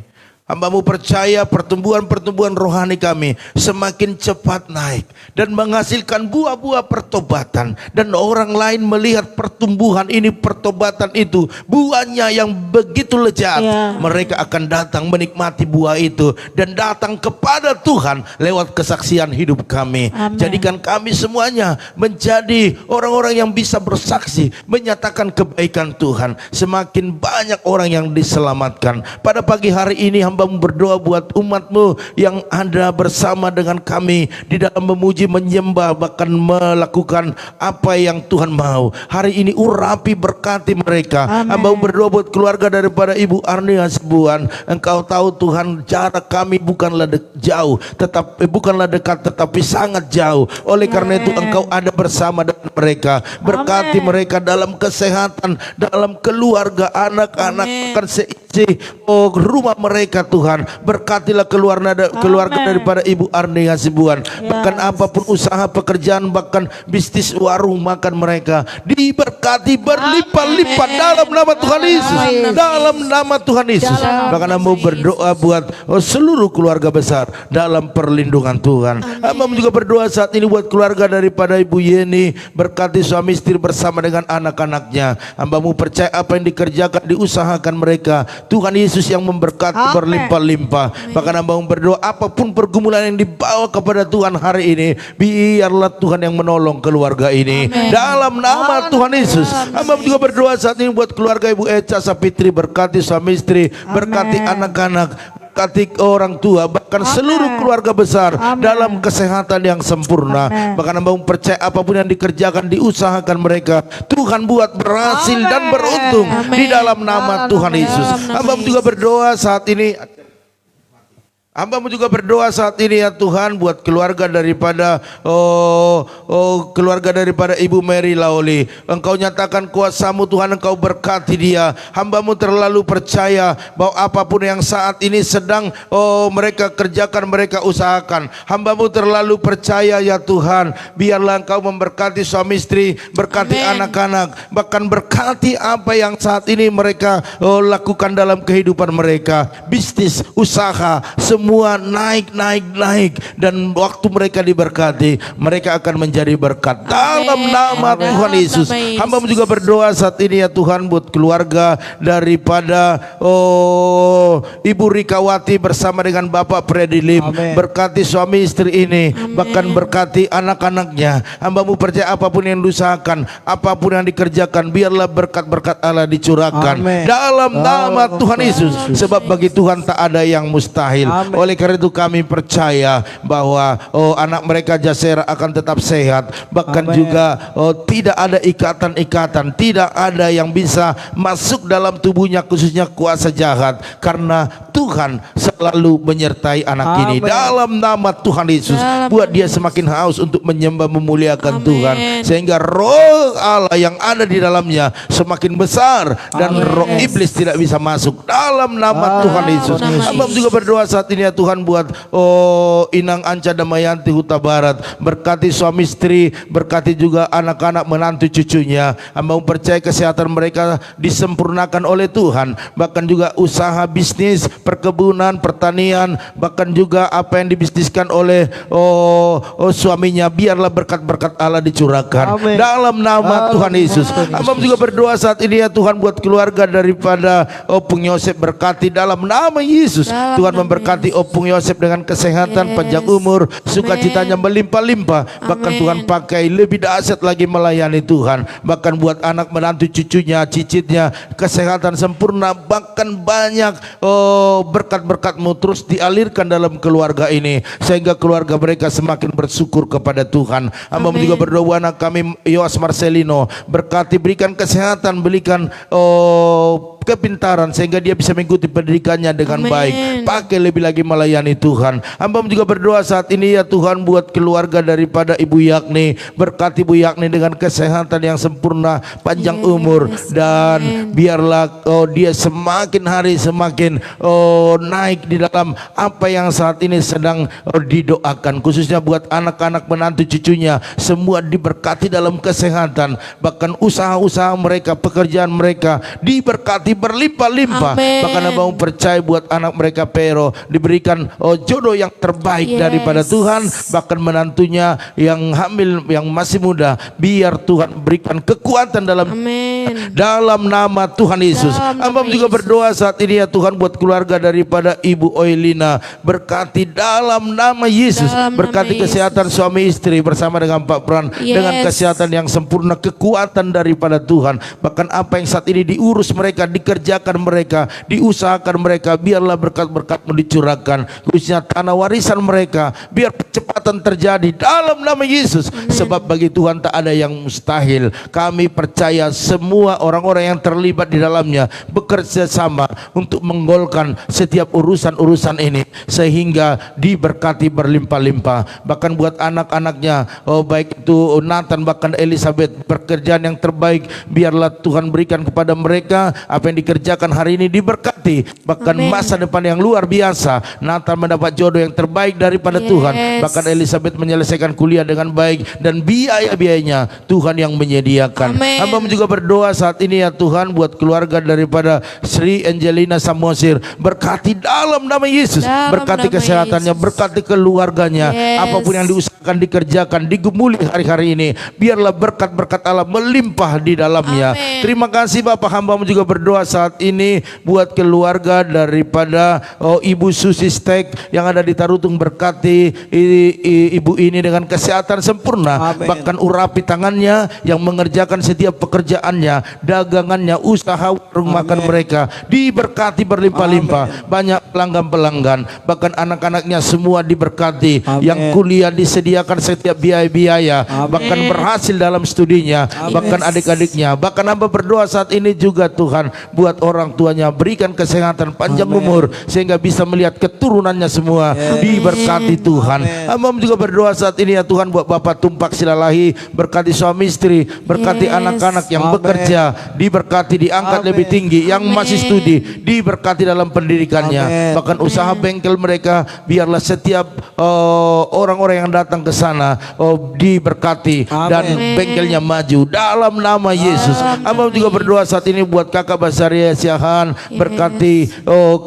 Hamba-Mu percaya pertumbuhan-pertumbuhan rohani kami semakin cepat naik dan menghasilkan buah-buah pertobatan, dan orang lain melihat pertumbuhan ini, pertobatan itu, buahnya yang begitu lezat. Mereka akan datang menikmati buah itu dan datang kepada Tuhan lewat kesaksian hidup kami. Amen. Jadikan kami semuanya menjadi orang-orang yang bisa bersaksi, menyatakan kebaikan Tuhan. Semakin banyak orang yang diselamatkan. Pada pagi hari ini hamba berdoa buat umat-Mu yang ada bersama dengan kami di dalam memuji, menyembah, bahkan melakukan apa yang Tuhan mau. Hari ini urapi, berkati mereka. Hamba berdoa buat keluarga daripada Ibu Arni Hasibuan. Engkau tahu Tuhan, jarak kami bukanlah jauh, bukanlah dekat, tetapi sangat jauh. Oleh karena itu Engkau ada bersama dengan mereka. Berkati mereka dalam kesehatan, dalam keluarga, anak-anak, akan seisi rumah mereka Tuhan. Berkatilah keluarga daripada Ibu Arni Hasibuan. Bahkan apapun usaha, pekerjaan, bahkan bisnis warung makan mereka diberkati berlimpah-limpah dalam nama Tuhan Yesus. Dalam nama Tuhan Yesus. Bahkan hamba berdoa buat seluruh keluarga besar dalam perlindungan Tuhan. Hamba juga berdoa saat ini buat keluarga daripada Ibu Yeni. Berkati suami istri bersama dengan anak-anaknya. Hamba-Mu percaya apa yang dikerjakan, diusahakan mereka, Tuhan Yesus yang memberkati berlimpah-limpah. Bahkan hamba berdoa apapun pergumulan yang dibawa kepada Tuhan hari ini, biarlah Tuhan yang menolong keluarga ini. Dalam nama Tuhan Yesus. Hamba juga berdoa saat ini buat keluarga Ibu Echa Sapitri. Berkati suami istri, berkati anak-anak, berkati orang tua, bahkan seluruh keluarga besar dalam kesehatan yang sempurna. Bahkan hamba percaya apapun yang dikerjakan, diusahakan mereka, Tuhan buat berhasil dan beruntung di dalam nama Tuhan Yesus. Hamba juga berdoa saat ini, ya Tuhan, buat keluarga daripada Ibu Mary Laoli. Engkau nyatakan kuasa-Mu Tuhan, Engkau berkati dia. Hamba-Mu terlalu percaya bahwa apapun yang saat ini sedang mereka kerjakan, mereka usahakan, hamba-Mu terlalu percaya ya Tuhan. Biarlah Engkau memberkati suami istri, berkati anak-anak, bahkan berkati apa yang saat ini mereka lakukan dalam kehidupan mereka, bisnis, usaha, semua naik, dan waktu mereka diberkati, mereka akan menjadi berkat dalam nama Tuhan Yesus. Hamba juga berdoa saat ini ya Tuhan buat keluarga daripada Ibu Rikawati bersama dengan Bapak Predilim. Berkati suami istri ini, bahkan berkati anak-anaknya. Hamba-Mu percaya apapun yang diusahakan, apapun yang dikerjakan, biarlah berkat-berkat Allah dicurahkan dalam nama Tuhan Yesus. Sebab bagi Tuhan tak ada yang mustahil. Oleh karena itu kami percaya bahwa anak mereka Jasera akan tetap sehat, bahkan juga tidak ada ikatan-ikatan, tidak ada yang bisa masuk dalam tubuhnya, khususnya kuasa jahat, karena Tuhan selalu menyertai anak ini. Dalam nama Tuhan Yesus, buat dia semakin haus untuk menyembah, memuliakan Tuhan, sehingga roh Allah yang ada di dalamnya semakin besar dan roh iblis tidak bisa masuk. Dalam nama Tuhan Yesus. Hamba juga berdoa saat ini ya Tuhan buat Inang Anca Damayanti Huta Barat. Berkati suami istri, berkati juga anak-anak, menantu, cucunya. Hamba percaya kesehatan mereka disempurnakan oleh Tuhan, bahkan juga usaha bisnis, perkebunan, pertanian, bahkan juga apa yang dibisniskan oleh suaminya, biarlah berkat-berkat Allah dicurahkan dalam nama Tuhan Yesus. Hamba juga berdoa saat ini ya Tuhan buat keluarga daripada Opung Yosef. Berkati dalam nama Yesus. Tuhan memberkati Opung Yosef dengan kesehatan, panjang umur, sukacitanya melimpah-limpah. Bahkan Tuhan pakai lebih dahsyat lagi melayani Tuhan. Bahkan buat anak, menantu, cucunya, cicitnya, kesehatan sempurna, bahkan banyak berkat-berkat-Mu terus dialirkan dalam keluarga ini, sehingga keluarga mereka semakin bersyukur kepada Tuhan. Hamba juga berdoa anak kami Yoas Marcelino. Berkati, berikan kesehatan, berikan kepintaran sehingga dia bisa mengikuti pendidikannya dengan baik. Pakai lebih lagi melayani Tuhan. Hamba juga berdoa saat ini ya Tuhan buat keluarga daripada Ibu Yakni. Berkati Ibu Yakni dengan kesehatan yang sempurna, panjang umur, dan biarlah dia semakin hari semakin naik di dalam apa yang saat ini sedang didoakan, khususnya buat anak-anak menantu cucunya, semua diberkati dalam kesehatan, bahkan usaha-usaha mereka, pekerjaan mereka diberkati berlimpah-limpah. Bahkan abang percaya buat anak mereka Pero diberikan jodoh yang terbaik daripada Tuhan, bahkan menantunya yang hamil yang masih muda, biar Tuhan berikan kekuatan dalam nama Tuhan Yesus. Abang juga berdoa saat ini ya Tuhan buat keluarga daripada Ibu Oilina, berkati dalam nama Yesus, berkati kesehatan suami istri bersama dengan Pak Pran dengan kesehatan yang sempurna, kekuatan daripada Tuhan. Bahkan apa yang saat ini diurus mereka, dikerjakan mereka, diusahakan mereka, biarlah berkat-berkat-Mu dicurahkan, khususnya tanah warisan mereka, biar percepatan terjadi dalam nama Yesus. Sebab bagi Tuhan tak ada yang mustahil. Kami percaya semua orang-orang yang terlibat di dalamnya bekerja sama untuk menggolkan setiap urusan-urusan ini sehingga diberkati berlimpah-limpah. Bahkan buat anak-anaknya, baik itu Nathan bahkan Elizabeth, pekerjaan yang terbaik biarlah Tuhan berikan kepada mereka. Apa yang dikerjakan hari ini diberkati, bahkan masa depan yang luar biasa. Nathan mendapat jodoh yang terbaik daripada Tuhan, bahkan Elizabeth menyelesaikan kuliah dengan baik, dan biaya-biayanya Tuhan yang menyediakan. Hamba juga berdoa saat ini ya Tuhan buat keluarga daripada Sri Angelina Samosir, berkati dalam nama Yesus, berkati kesehatannya, berkati keluarganya, apapun yang diusahakan, dikerjakan, digumuli hari-hari ini, biarlah berkat-berkat Allah melimpah di dalamnya. Terima kasih Bapak. Hamba juga berdoa saat ini buat keluarga daripada Ibu Susi Stek yang ada di Tarutung, berkati ibu ini dengan kesehatan sempurna, bahkan urapi tangannya yang mengerjakan setiap pekerjaannya, dagangannya, usaha warung makan mereka diberkati berlimpah-limpah, banyak pelanggan-pelanggan, bahkan anak-anaknya semua diberkati, yang kuliah disediakan setiap biaya-biaya, bahkan berhasil dalam studinya, bahkan adik-adiknya. Bahkan hamba berdoa saat ini juga Tuhan buat orang tuanya, berikan kesehatan, panjang umur, sehingga bisa melihat keturunannya semua diberkati Tuhan. Hamba juga berdoa saat ini ya Tuhan buat Bapak Tumpak Silalahi, berkati suami istri, berkati anak-anak yang bekerja, diberkati, diangkat lebih tinggi, yang masih studi diberkati dalam pendidikannya, bahkan usaha bengkel mereka, biarlah setiap orang-orang yang datang ke sana diberkati dan bengkelnya maju dalam nama Yesus. Hamba juga berdoa saat ini buat Kakak Basaria Siahan, berkati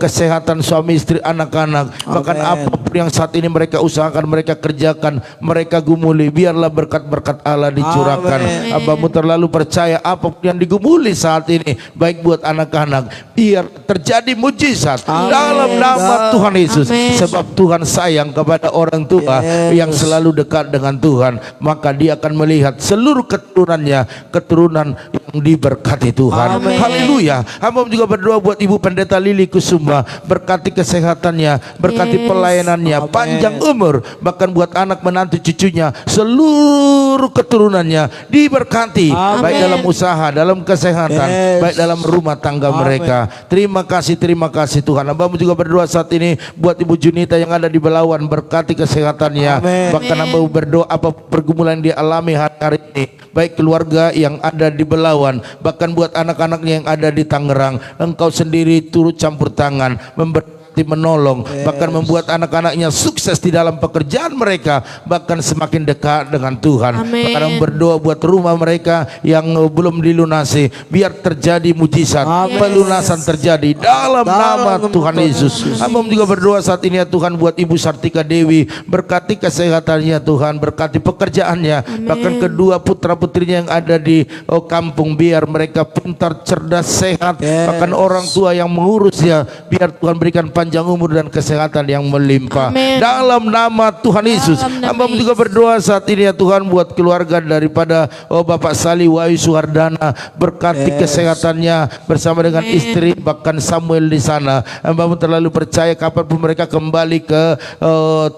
kesehatan suami istri, anak-anak, bahkan apapun yang saat ini mereka usahakan, mereka kerjakan, mereka gumuli, biarlah berkat-berkat Allah dicurahkan. Hambamu terlalu percaya apapun yang digumuli saat ini, baik buat anak-anak, biar terjadi mujizat dalam nama Tuhan Yesus. Sebab Tuhan sayang kepada orang tua yang selalu dekat dengan Tuhan, maka dia akan melihat seluruh keturunannya, keturunan yang diberkati Tuhan. Haleluya. Hamba juga berdoa buat Ibu Pendeta Lili Kusuma, berkati kesehatannya, berkati pelayanannya, panjang umur, bahkan buat anak menantu cucunya, seluruh keturunannya diberkati, baik dalam usaha, dalam kesehatan, baik dalam rumah tangga mereka. Terima kasih Tuhan. Hamba juga berdoa saat ini buat Ibu Junita yang ada di Belawan, berkati kesehatannya, bahkan hamba berdoa apa pergumulan yang dia alami hari ini, baik keluarga yang ada di Belawan, bahkan buat anak-anaknya yang ada di Tangerang, Engkau sendiri turut campur tangan, menolong, bahkan membuat anak-anaknya sukses di dalam pekerjaan mereka, bahkan semakin dekat dengan Tuhan. Bahkan berdoa buat rumah mereka yang belum dilunasi, biar terjadi mujizat, pelunasan terjadi dalam nama Tuhan Yesus. Hamba juga berdoa saat ini ya Tuhan buat Ibu Sartika Dewi, berkati kesehatannya Tuhan, berkati pekerjaannya, bahkan kedua putra putrinya yang ada di kampung, biar mereka pintar, cerdas, sehat, bahkan orang tua yang mengurusnya, biar Tuhan berikan panjang umur dan kesehatan yang melimpah. Dalam nama Tuhan Yesus, hamba juga berdoa saat ini ya Tuhan buat keluarga daripada Bapak Sali Wahyu Suhardana, berkati kesehatannya bersama dengan istri bahkan Samuel di sana. Hamba terlalu percaya kapanpun mereka kembali ke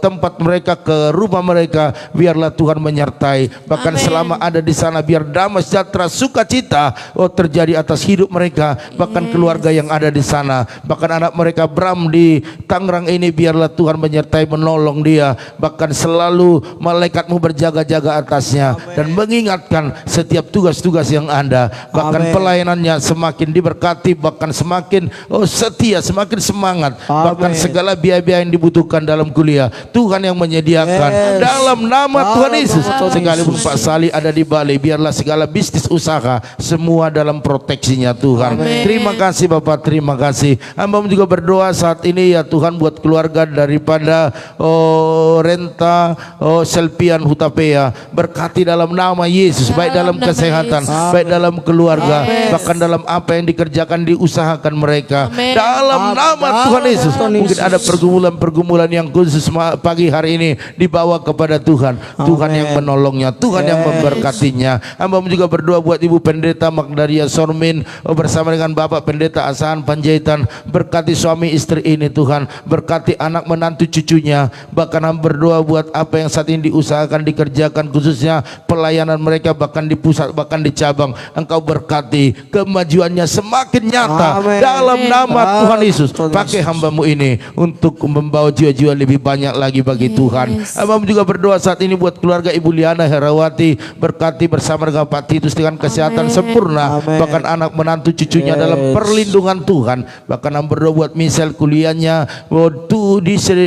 tempat mereka, ke rumah mereka, biarlah Tuhan menyertai. Bahkan selama ada di sana, biar damai sejahtera sukacita terjadi atas hidup mereka, bahkan keluarga yang ada di sana, bahkan anak mereka Bram di Tangerang ini, biarlah Tuhan menyertai, menolong dia, bahkan selalu malaikatmu berjaga-jaga atasnya dan mengingatkan setiap tugas-tugas yang ada, bahkan pelayanannya semakin diberkati, bahkan semakin setia, semakin semangat, bahkan segala biaya-biaya yang dibutuhkan dalam kuliah Tuhan yang menyediakan. Dalam nama Tuhan Yesus, sekalipun Pak Sali ada di Bali, biarlah segala bisnis usaha semua dalam proteksinya Tuhan. Terima kasih Bapak, terima kasih. Hamba juga berdoa saat ini ya Tuhan buat keluarga daripada Renta Selpian Hutapea, berkati dalam nama Yesus, baik dalam kesehatan, baik dalam keluarga, bahkan dalam apa yang dikerjakan, diusahakan mereka. Dalam nama Tuhan Yesus, mungkin ada pergumulan-pergumulan yang khusus pagi hari ini dibawa kepada Tuhan. Tuhan yang menolongnya, Tuhan yang memberkatinya. Hamba juga berdoa buat Ibu Pendeta Magdaria Sormin bersama dengan Bapak Pendeta Asahan Panjaitan, berkati suami istri ini Tuhan, berkati anak menantu cucunya. Bahkan hamba berdoa buat apa yang saat ini diusahakan, dikerjakan, khususnya pelayanan mereka, bahkan di pusat, bahkan di cabang. Engkau berkati kemajuannya semakin nyata. Dalam nama Tuhan Yesus, pakai hambamu ini untuk membawa jiwa-jiwa lebih banyak lagi bagi Tuhan. Hamba juga berdoa saat ini buat keluarga Ibu Liana Herawati, berkati bersama dengan Pak Titus dengan kesehatan sempurna, bahkan anak menantu cucunya dalam perlindungan Tuhan. Bahkan hamba berdoa buat Michelle, kuliahnya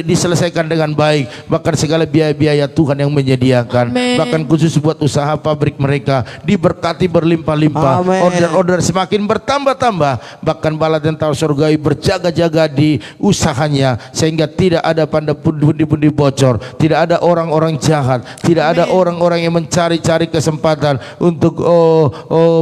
diselesaikan dengan baik, bahkan segala biaya-biaya Tuhan yang menyediakan. Bahkan khusus buat usaha pabrik mereka diberkati berlimpah-limpah, order-order semakin bertambah-tambah, bahkan bala tentara surgawi berjaga-jaga di usahanya, sehingga tidak ada pundi-pundi bocor, tidak ada orang-orang jahat, tidak ada orang-orang yang mencari-cari kesempatan untuk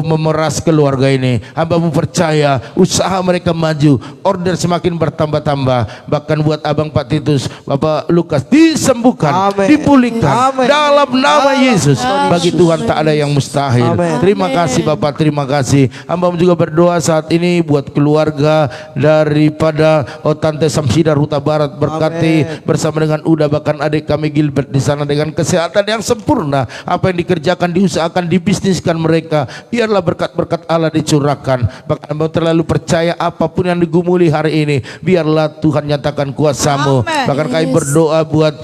memeras keluarga ini. Hamba percaya usaha mereka maju, order semakin bertambah-tambah, bahkan buat Abang Pak Titus, Bapak Lukas disembuhkan, dipulihkan dalam nama Yesus. Bagi Tuhan tak ada yang mustahil. Terima kasih Bapak, terima kasih. Hamba juga berdoa saat ini buat keluarga daripada Tante Samsida Huta Barat, berkati bersama dengan Uda, bahkan adik kami Gilbert di sana dengan kesehatan yang sempurna. Apa yang dikerjakan, diusahakan, dibisniskan mereka, biarlah berkat-berkat Allah dicurahkan. Bahkan hamba terlalu percaya apapun yang digumuli hari ini, biarlah Tuhan nyatakan kuasa-Mu. Bahkan kami berdoa buat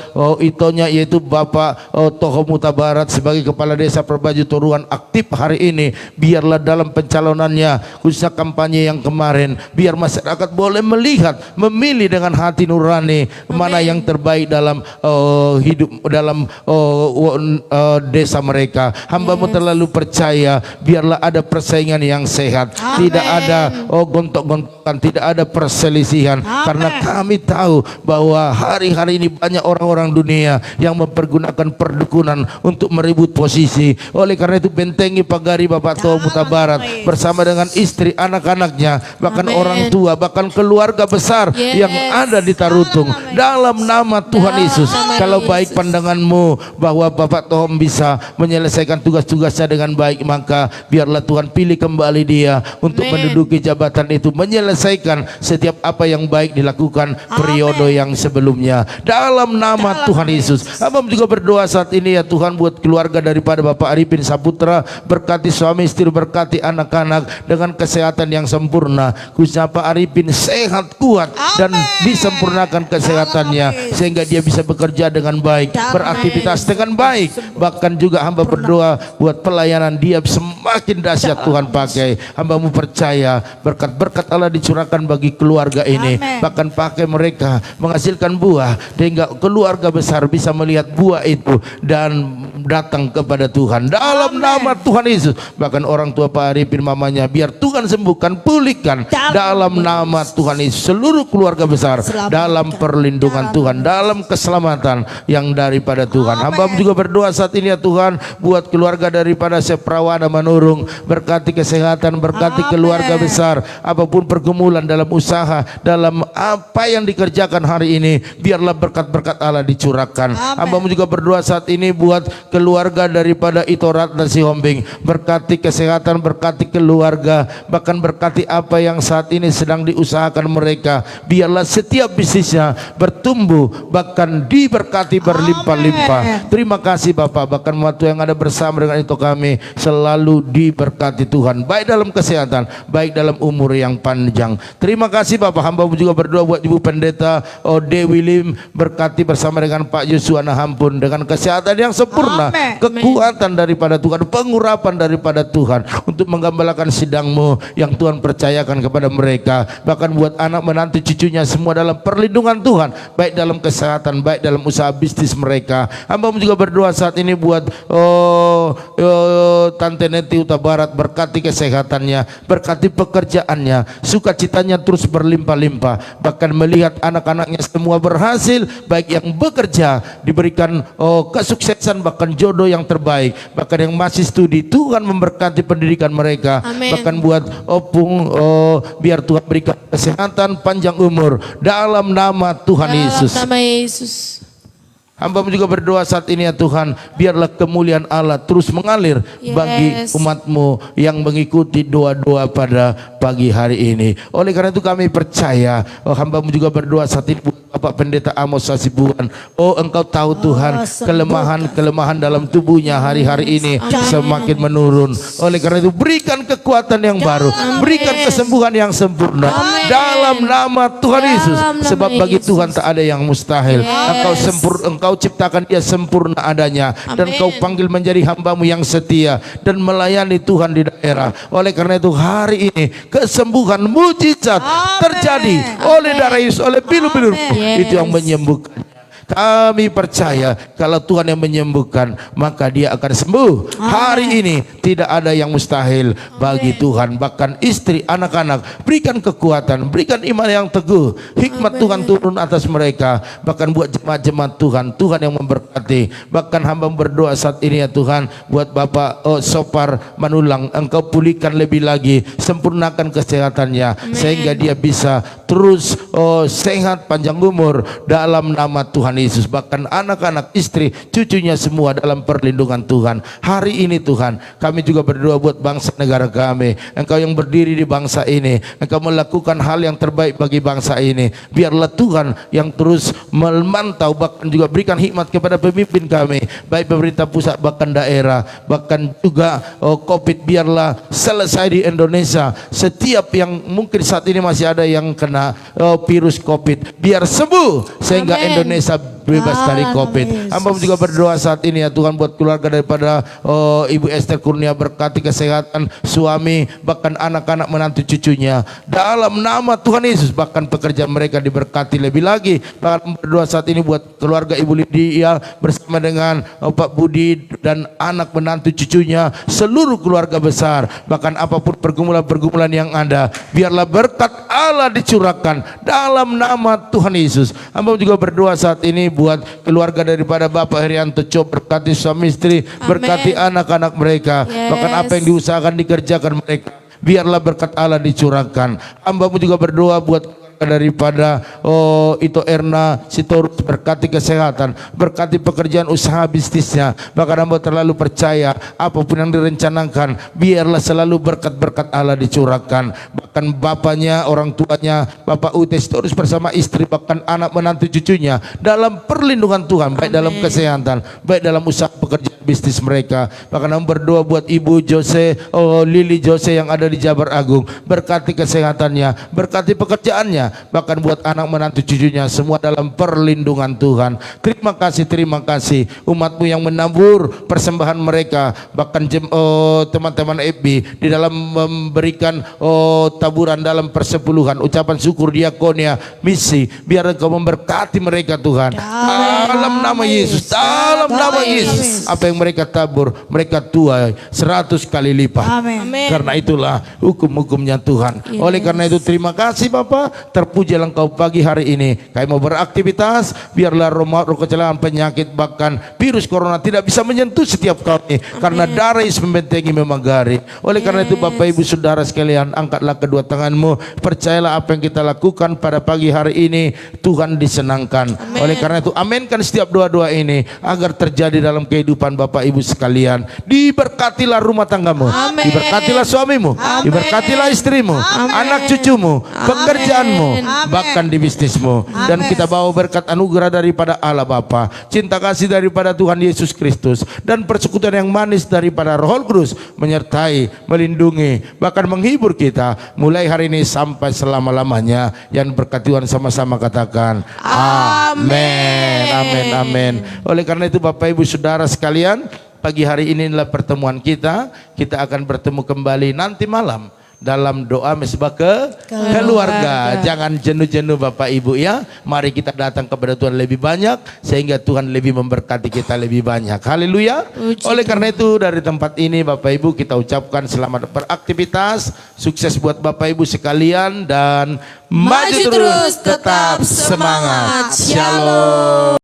itonya, yaitu Bapak Tohom Huta Barat sebagai Kepala Desa Perbaju Toruan aktif hari ini. Biarlah dalam pencalonannya, khususnya kampanye yang kemarin, biar masyarakat boleh melihat, memilih dengan hati nurani mana yang terbaik dalam hidup, dalam desa mereka. Hamba-Mu terlalu percaya, biarlah ada persaingan yang sehat, tidak ada gontok-gontokan, tidak ada perselisihan. Karena kami tahu bahwa hari-hari ini banyak orang-orang dunia yang mempergunakan perdukunan untuk merebut posisi. Oleh karena itu, bentengi pagari Bapak Tohom Huta Barat bersama dengan istri, anak-anaknya, bahkan orang tua, bahkan keluarga besar yang ada di Tarutung. Dalam nama Tuhan Yesus, kalau baik pandangan-Mu bahwa Bapak Tohom bisa menyelesaikan tugas-tugasnya dengan baik, maka biarlah Tuhan pilih kembali dia untuk menduduki jabatan itu, menyelesaikan setiap apa yang baik dilakukan periode yang sebelumnya. Dalam nama Tuhan Yesus, hamba juga berdoa saat ini ya Tuhan buat keluarga daripada Bapak Arifin Saputra, berkati suami istri, berkati anak-anak dengan kesehatan yang sempurna. Khususnya Pak Arifin sehat, kuat, dan disempurnakan kesehatannya sehingga dia bisa bekerja dengan baik, beraktivitas dengan baik. Bahkan juga hamba berdoa buat pelayanan dia semakin dahsyat Tuhan pakai. Hamba-Mu percaya berkat-berkat Allah dicurahkan bagi keluarga ini. Bahkan pakai mereka menghasilkan buah sehingga keluarga besar bisa melihat buah itu dan datang kepada Tuhan dalam nama Tuhan Yesus. Bahkan orang tua Pak Arifin mamanya, biar Tuhan sembuhkan, pulihkan dalam nama Tuhan Yesus. Seluruh keluarga besar dalam perlindungan Tuhan, dalam keselamatan yang daripada Tuhan. Hamba juga berdoa saat ini ya Tuhan, buat keluarga daripada Seprawana Manurung, berkati kesehatan, berkati keluarga besar, apapun pergumulan dalam usaha, dalam apa yang dikerjakan hari ini, biarlah berkat-berkat Allah dicurahkan. Hamba juga berdoa saat ini buat keluarga daripada Itorat dan Sihombing, berkati kesehatan, berkati keluarga, bahkan berkati apa yang saat ini sedang diusahakan mereka, biarlah setiap bisnisnya bertumbuh, bahkan diberkati berlimpah-limpah. Terima kasih Bapak, bahkan waktu yang ada bersama dengan itu kami selalu diberkati Tuhan, baik dalam kesehatan, baik dalam umur yang panjang. Terima kasih Bapak. Hamba juga berdoa buat Ibu Pendeta Dewi Lim, berkati bersama dengan Pak Yosua Nahampun dengan kesehatan yang sempurna, kekuatan daripada Tuhan, pengurapan daripada Tuhan untuk menggembalakan sidang-Mu yang Tuhan percayakan kepada mereka, bahkan buat anak menantu cucunya semua dalam perlindungan Tuhan, baik dalam kesehatan, baik dalam usaha bisnis mereka. Hamba juga berdoa saat ini buat Tante Neti Huta Barat, berkati kesehatannya, berkati pekerjaannya, sukacitanya terus berlimpah-limpah, bahkan melihat anak-anaknya semua berhasil, baik yang bekerja diberikan kesuksesan, bahkan jodoh yang terbaik, bahkan yang masih studi Tuhan memberkati pendidikan mereka. Amen. Bahkan buat Opung, biar Tuhan berikan kesehatan, panjang umur dalam nama Tuhan Yesus. Nama Yesus. Hamba juga berdoa saat ini ya Tuhan, biarlah kemuliaan Allah terus mengalir bagi umat-Mu yang mengikuti doa-doa pada pagi hari ini. Oleh karena itu kami percaya, hamba juga berdoa saat ini Bapak Pendeta Amos Hasibuan. Engkau tahu Tuhan, kelemahan dalam tubuhnya hari-hari ini semakin menurun. Oleh karena itu berikan kekuatan yang baru, berikan kesembuhan yang sempurna dalam nama Tuhan Yesus. Sebab bagi Tuhan tak ada yang mustahil. Engkau ciptakan dia sempurna adanya, dan Kau panggil menjadi hamba-Mu yang setia dan melayani Tuhan di daerah. Oleh karena itu hari ini kesembuhan mujizat terjadi oleh darah Yesus, oleh pilu-pilu itu yang menyembuhkan. Kami percaya kalau Tuhan yang menyembuhkan, maka dia akan sembuh. Hari ini tidak ada yang mustahil bagi Tuhan. Bahkan istri, anak-anak, berikan kekuatan, berikan iman yang teguh. Hikmat Tuhan turun atas mereka. Bahkan buat jemaat-jemaat Tuhan, Tuhan yang memberkati. Bahkan hamba berdoa saat ini ya Tuhan, buat Bapak Sopar Manulang, Engkau pulihkan lebih lagi, sempurnakan kesehatannya, sehingga dia bisa terus sehat, panjang umur dalam nama Tuhan Yesus. Bahkan anak-anak, istri, cucunya semua dalam perlindungan Tuhan. Hari ini Tuhan, kami juga berdoa buat bangsa negara kami. Engkau yang berdiri di bangsa ini, Engkau melakukan hal yang terbaik bagi bangsa ini. Biarlah Tuhan yang terus memantau, bahkan juga berikan hikmat kepada pemimpin kami, baik pemerintah pusat bahkan daerah. Bahkan juga COVID biarlah selesai di Indonesia. Setiap yang mungkin saat ini masih ada yang kena virus COVID, biar sembuh sehingga Indonesia bebas dari COVID. Hamba juga berdoa saat ini ya Tuhan buat keluarga daripada Ibu Esther Kurnia, berkati kesehatan suami, bahkan anak-anak menantu cucunya dalam nama Tuhan Yesus. Bahkan pekerjaan mereka diberkati lebih lagi. Bahkan berdoa saat ini buat keluarga Ibu Lydia bersama dengan Pak Budi dan anak menantu cucunya, seluruh keluarga besar. Bahkan apapun pergumulan-pergumulan yang ada, biarlah berkat Allah dicurahkan dalam nama Tuhan Yesus. Hamba juga berdoa saat ini buat keluarga daripada Bapak Herianto Cok, berkati suami istri, berkati anak-anak mereka, bahkan apa yang diusahakan dikerjakan mereka, biarlah berkat Allah dicurahkan. Hamba juga berdoa buat daripada Ito Erna Sitorus, berkati kesehatan, berkati pekerjaan usaha bisnisnya. Bahkan hamba terlalu percaya apapun yang direncanakan, biarlah selalu berkat-berkat Allah dicurahkan. Bahkan bapaknya, orang tuanya Bapak Ute Sitorus bersama istri, bahkan anak menantu cucunya dalam perlindungan Tuhan, baik dalam kesehatan, baik dalam usaha pekerjaan bisnis mereka. Bahkan hamba berdoa buat Ibu Jose, Lili Jose yang ada di Jabar Agung, berkati kesehatannya, berkati pekerjaannya, bahkan buat anak menantu cucunya semua dalam perlindungan Tuhan. Terima kasih umat-Mu yang menabur persembahan mereka, bahkan teman-teman FB di dalam memberikan taburan dalam persepuluhan, ucapan syukur, diakonia, misi. Biar Engkau memberkati mereka Tuhan dalam nama Yesus, dalam nama Yesus. Apa yang yang mereka tabur, mereka tuai 100 kali lipat. Amin. Karena itulah hukum-hukumnya Tuhan. Oleh karena itu terima kasih Bapak, terpujilah Engkau pagi hari ini. Kami mau beraktivitas, biarlah roh kecelakaan, penyakit, bahkan virus corona tidak bisa menyentuh setiap kami. Karena darah Yesus membentengi, memagari. Oleh karena itu Bapak Ibu Saudara sekalian, angkatlah kedua tanganmu. Percayalah apa yang kita lakukan pada pagi hari ini, Tuhan disenangkan. Oleh karena itu aminkan setiap doa-doa ini agar terjadi dalam kehidupan Bapak Ibu sekalian. Diberkatilah rumah tanggamu, diberkatilah suamimu, diberkatilah istrimu, anak cucumu, pekerjaanmu, bahkan di bisnismu. Dan kita bawa berkat anugerah daripada Allah Bapa, cinta kasih daripada Tuhan Yesus Kristus, dan persekutuan yang manis daripada Roh Kudus menyertai, melindungi, bahkan menghibur kita mulai hari ini sampai selama-lamanya. Yang berkat Tuhan sama-sama katakan amin, amin, amin. Oleh karena itu Bapak Ibu Saudara sekalian, pagi hari ini adalah pertemuan kita. Kita akan bertemu kembali nanti malam dalam doa mesbah keluarga. Jangan jenuh-jenuh Bapak Ibu ya. Mari kita datang kepada Tuhan lebih banyak, sehingga Tuhan lebih memberkati kita lebih banyak. Haleluya. Oleh karena itu dari tempat ini Bapak Ibu kita ucapkan selamat beraktivitas, sukses buat Bapak Ibu sekalian, dan maju terus, tetap semangat. Shalom.